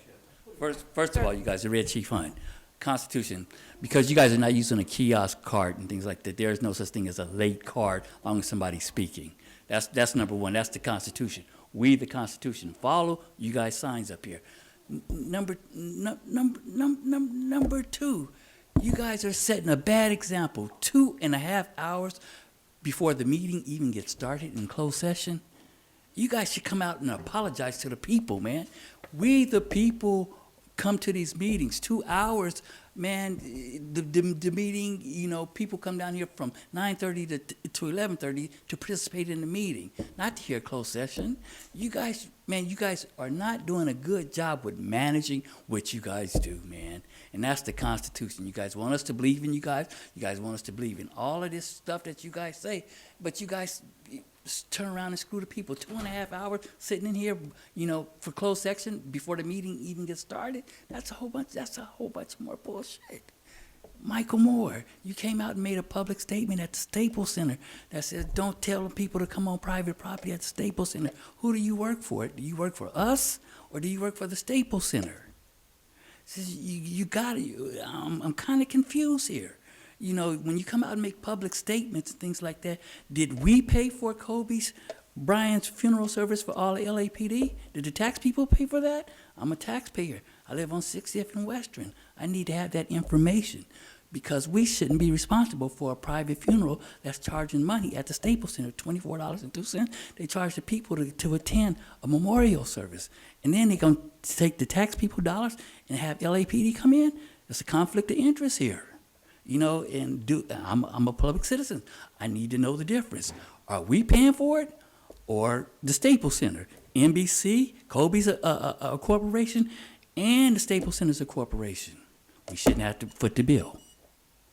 First of all, you guys, the Red Chief Hunt, Constitution, because you guys are not using a kiosk card and things like that, there is no such thing as a late card as long as somebody's speaking. That's number one. That's the Constitution. We, the Constitution, follow you guys' signs up here. Number two, you guys are setting a bad example. 2.5 hours before the meeting even gets started in closed session. You guys should come out and apologize to the people, man. We, the people, come to these meetings. 2 hours, man, the meeting, you know, people come down here from 9:30 to 11:30 to participate in the meeting, not to hear closed session. You guys, man, you guys are not doing a good job with managing what you guys do, man. And that's the Constitution. You guys want us to believe in you guys. You guys want us to believe in all of this stuff that you guys say, but you guys turn around and screw the people. 2.5 hours sitting in here, you know, for closed section before the meeting even gets started. That's a whole bunch more bullshit. Michael Moore, you came out and made a public statement at the Staples Center that says don't tell people to come on private property at the Staples Center. Who do you work for? Do you work for us or do you work for the Staples Center? Says you got to. I'm kind of confused here. You know, when you come out and make public statements and things like that, did we pay for Brian's funeral service for all the LAPD? Did the tax people pay for that? I'm a taxpayer. I live on 60th and Western. I need to have that information because we shouldn't be responsible for a private funeral that's charging money at the Staples Center, $24.02. They charge the people to attend a memorial service. And then they're going to take the tax people dollars and have LAPD come in? There's a conflict of interest here. You know, and I'm a public citizen. I need to know the difference. Are we paying for it or the Staples Center? NBC, Kobe's a corporation, and the Staples Center's a corporation. We shouldn't have to foot the bill.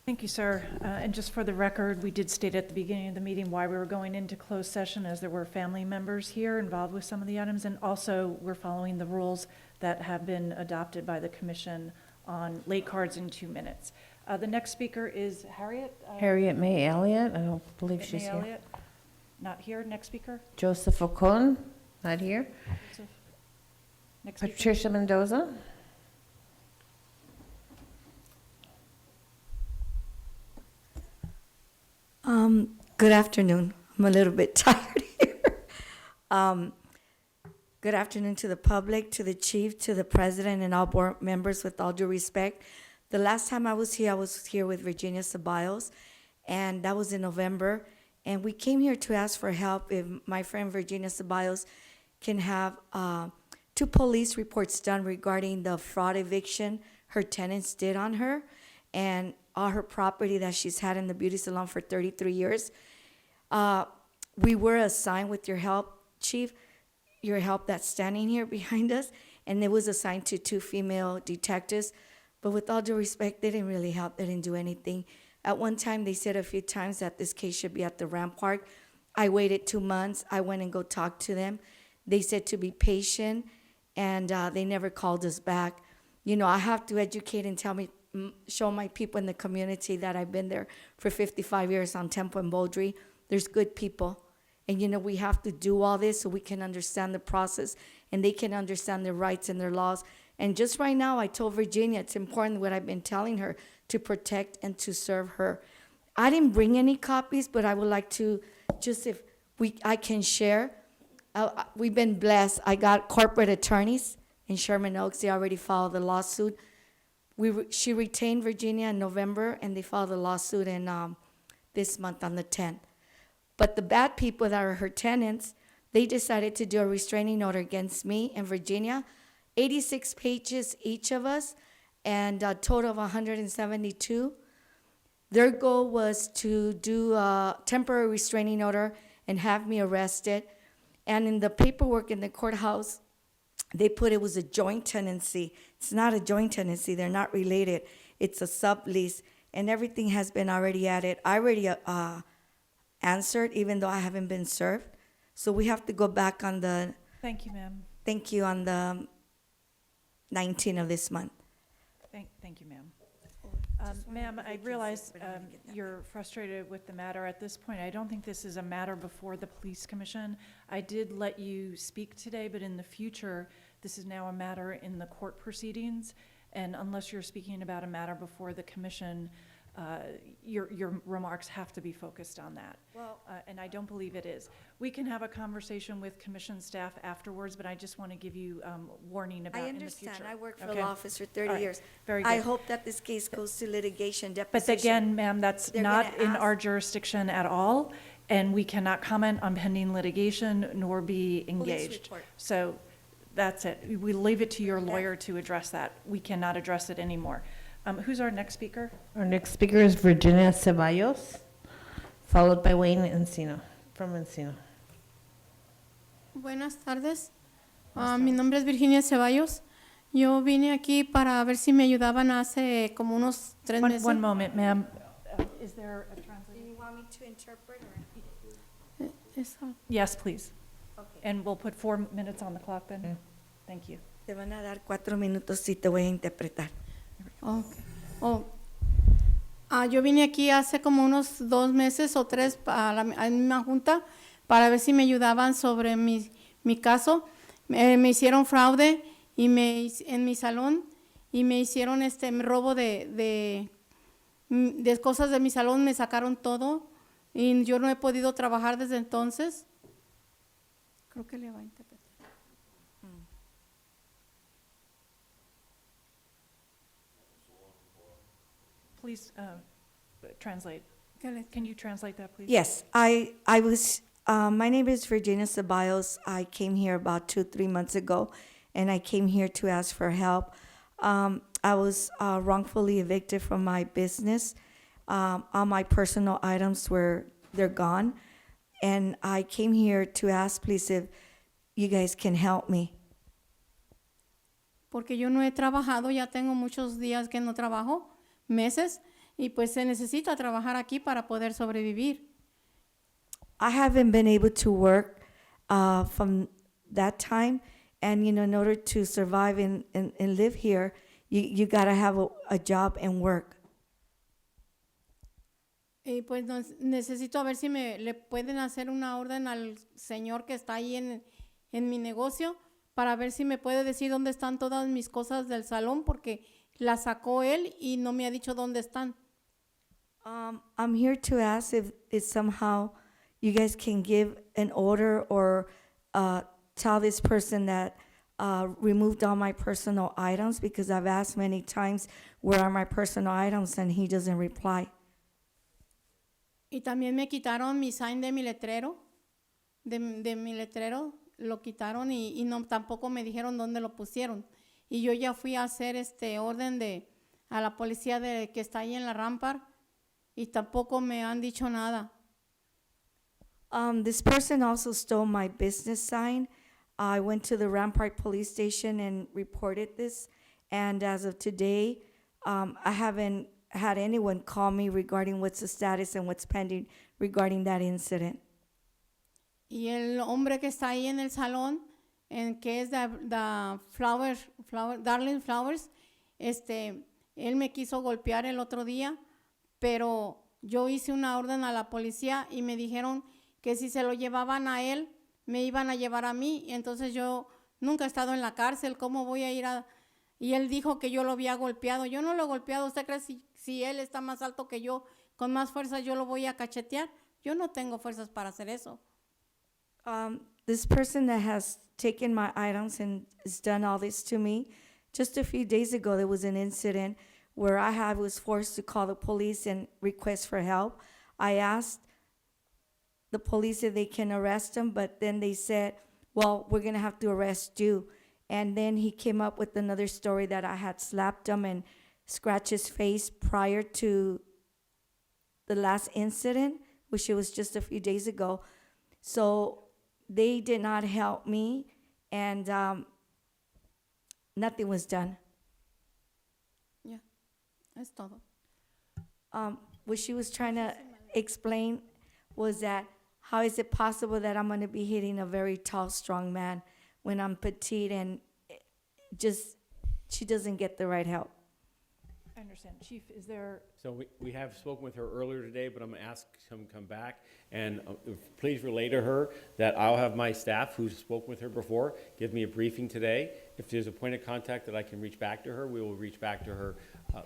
Thank you, sir. And just for the record, we did state at the beginning of the meeting why we were going into closed session, as there were family members here involved with some of the items, and also we're following the rules that have been adopted by the commission on late cards in 2 minutes. The next speaker is Harriet. Harriet May Elliott, I don't believe Harriet she's May here. Elliott, not here. Next speaker. Joseph Ocon, not here. Joseph. Next speaker. Patricia Mendoza. Good afternoon. I'm a little bit tired here. Good afternoon to the public, to the chief, to the president, and all board members. With all due respect, the last time I was here with Virginia Ceballos, and that was in November. And we came here to ask for help if my friend Virginia Ceballos can have 2 police reports done regarding the fraud eviction her tenants did on her and all her property that she's had in the beauty salon for 33 years. We were assigned with your help, Chief, your help that's standing here behind us, and it was assigned to 2 female detectives. But with all due respect, they didn't really help. They didn't do anything. At one time, they said a few times that this case should be at the Rampart. I waited 2 months. I went and go talk to them. They said to be patient, and they never called us back. You know, I have to educate and show my people in the community that I've been there for 55 years on Temple and Bouldry. There's good people. And, you know, we have to do all this so we can understand the process and they can understand their rights and their laws. And just right now, I told Virginia it's important what I've been telling her to protect and to serve her. I didn't bring any copies, but I would like to just I can share. We've been blessed. I got corporate attorneys in Sherman Oaks. They already filed the lawsuit. She retained Virginia in November, and they filed a lawsuit in this month on the 10th. But the bad people that are her tenants, they decided to do a restraining order against me and Virginia, 86 pages each of us, and a total of 172. Their goal was to do a temporary restraining order and have me arrested. And in the paperwork in the courthouse, they put it was a joint tenancy. It's not a joint tenancy. They're not related. It's a sublease. and everything has been already added. I already answered, even though I haven't been served. So we have to go back on the, Thank you, ma'am. thank you, on the 19th of this month. Thank you, ma'am. Ma'am, I realize you're frustrated with the matter at this point. I don't think this is a matter before the police commission. I did let you speak today, but in the future, this is now a matter in the court proceedings. And unless you're speaking about a matter before the commission, your remarks have to be focused on that. Well, And I don't believe it is. We can have a conversation with commission staff afterwards, but I just want to give you warning about I in the future. understand. I worked for Okay? law office for All 30 right. years. Very I good. hope that this case goes to litigation But deposition. again, ma'am, that's They're not gonna in ask- our jurisdiction at all, and we cannot comment on pending litigation nor be engaged. report. So that's it. We leave it to your lawyer to address that. We cannot address it anymore. Who's our next speaker? Our next speaker is Virginia Ceballos, followed by Wayne Encino, from Encino. Buenas tardes. Mi nombre es Virginia Ceballos. Yo vine aquí para ver si me ayudaban hace como unos 3 meses. One moment, ma'am. Is there a translator? Do you want me to interpret Esa- Yes, please. And we'll put 4 minutes on the clock then. Thank you. Te van a dar 4 minutos y te voy a interpretar. Ok. Oh. Yo vine aquí hace como unos 2 meses o 3 a la misma junta para ver si me ayudaban sobre mi caso. Me hicieron fraude y en mi salón y me hicieron robo de cosas de mi salón, me sacaron todo y yo no he podido trabajar desde entonces. Creo que le va a interpretar. Please translate. Can you translate that, please? Yes, I was, my name is Virginia Ceballos. I came here about 2-3 months ago, and I came here to ask for help. I was wrongfully evicted from my business. All my personal items they're gone. And I came here to ask, please, if you guys can help me. Porque yo no he trabajado, ya tengo muchos días que no trabajo, meses, y pues se necesita trabajar aquí para poder sobrevivir. I haven't been able to work from that time, and in order to survive and live here, you gotta have a job and work. Y pues necesito ver si le pueden hacer una orden al señor que está ahí en mi negocio para ver si me puede decir dónde están todas mis cosas del salón porque las sacó él y no me ha dicho dónde están. I'm here to ask if somehow you guys can give an order or tell this person that removed all my personal items, because I've asked many times where are my personal items and he doesn't reply. Y también me quitaron mi sign de mi letrero, de mi letrero, lo quitaron y no, tampoco me dijeron dónde lo pusieron. Y yo ya fui a hacer orden a la policía que está ahí en la Rampart y tampoco me han dicho nada. This person also stole my business sign. I went to the Rampart Police Station and reported this. And as of today, I haven't had anyone call me regarding what's the status and what's pending regarding that incident. Y el hombre que está ahí en el salón, que es Darling Flowers, él me quiso golpear el otro día, pero yo hice una orden a la policía y me dijeron que si se lo llevaban a él, me iban a llevar a mí. Entonces yo nunca he estado en la cárcel, ¿cómo voy a ir a...? Y él dijo que yo lo había golpeado. Yo no lo he golpeado. ¿Usted cree si él está más alto que yo, con más fuerza, yo lo voy a cachetear? Yo no tengo fuerzas para hacer eso. This person that has taken my items and has done all this to me, just a few days ago, there was an incident where I was forced to call the police and request for help. I asked the police if they can arrest him, but then they said, well, we're going to have to arrest you. And then he came up with another story that I had slapped him and scratched his face prior to the last incident, which it was just a few days ago. So they did not help me, and nothing was done. Ya, es todo. what she was trying to explain was that how is it possible that I'm going to be hitting a very tall, strong man when I'm petite and just she doesn't get the right help. I understand. Chief, is there, So we have spoken with her earlier today, but I'm gonna ask him to come back, and please relay to her that I'll have my staff who's spoken with her before, give me a briefing today. If there's a point of contact that I can reach back to her, we will reach back to her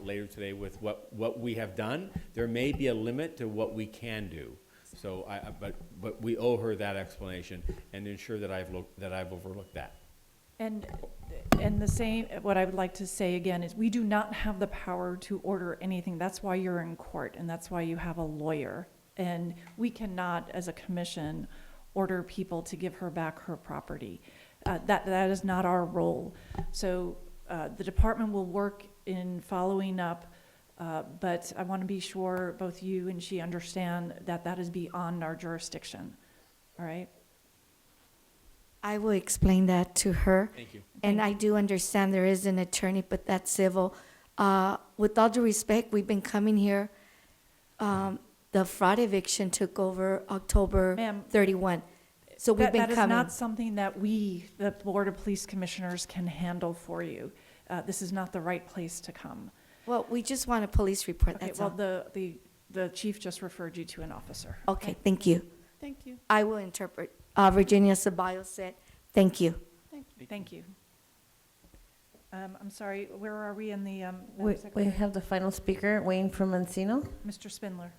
later today with what we have done. There may be a limit to what we can do. So but we owe her that explanation and ensure that I've overlooked that. and the same, what I would like to say again is we do not have the power to order anything. That's why you're in court and that's why you have a lawyer. And we cannot, as a commission, order people to give her back her property. That is not our role. So the department will work in following up, but I want to be sure both you and she understand that that is beyond our jurisdiction. All right? I will explain that to her. Thank you. And I do understand there is an attorney, but that's civil. With all due respect, we've been coming here. The fraud eviction took over October Ma'am, 31. So we've been That is coming. not something that we, the Board of Police Commissioners, can handle for you. This is not the right place to come. Well, we just want a police report, Okay, that's well, all. the chief just referred you to an officer. Okay, thank you. Thank you. I will interpret. Virginia Ceballos said, thank you. Thank you. I'm sorry, where are we in the, Madam We Secretary? have the final speaker, Wayne from Encino. Mr. Spindler.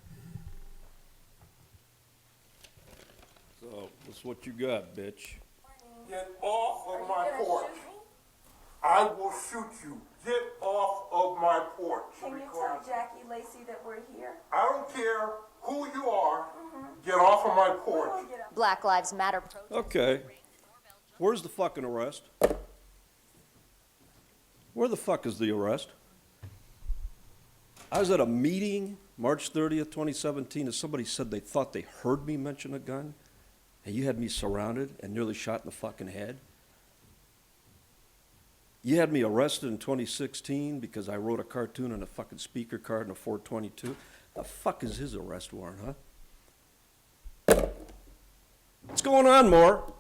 So, that's what you got, bitch. Get off of my porch. I will shoot you. Get off of my porch. Can you tell Jackie Lacey that we're here? I don't care who you are. Get off of my porch. Black Lives Matter. Okay. Where's the fucking arrest? Where the fuck is the arrest? I was at a meeting, March 30th, 2017, and somebody said they thought they heard me mention a gun, and you had me surrounded and nearly shot in the fucking head. You had me arrested in 2016 because I wrote a cartoon on a fucking speaker card in a 422. The fuck is his arrest warrant, huh? What's going on, Moore?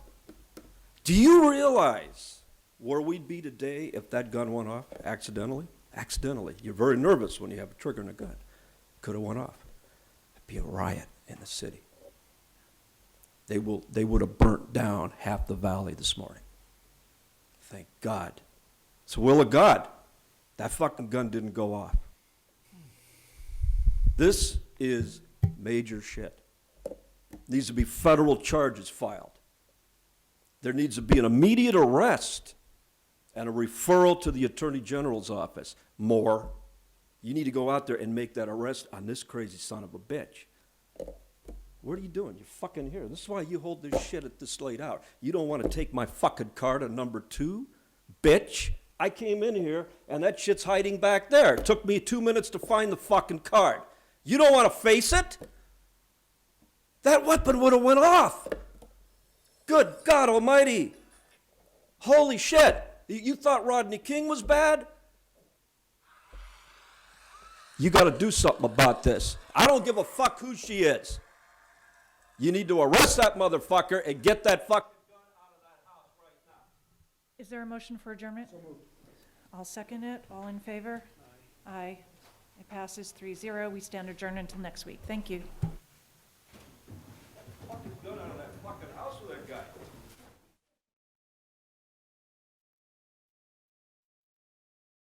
Do you realize where we'd be today if that gun went off accidentally? Accidentally. You're very nervous when you have a trigger in a gun. Could have went off. It'd be a riot in the city. They would have burnt down half the valley this morning. Thank God. It's the will of God. That fucking gun didn't go off. This is major shit. Needs to be federal charges filed. There needs to be an immediate arrest and a referral to the Attorney General's office. More. You need to go out there and make that arrest on this crazy son of a bitch. What are you doing? You're fucking here. This is why you hold this shit at this late out. You don't want to take my fucking card on number 2? Bitch. I came in here and that shit's hiding back there. It took me 2 minutes to find the fucking card. You don't want to face it? That weapon would have went off. Good God almighty. Holy shit. You thought Rodney King was bad? You got to do something about this. I don't give a fuck who she is. You need to arrest that motherfucker and get that fuck. Is there a motion for adjournment? I'll second it. All in favor? Aye. It passes 3-0. We stand adjourned until next week. Thank you.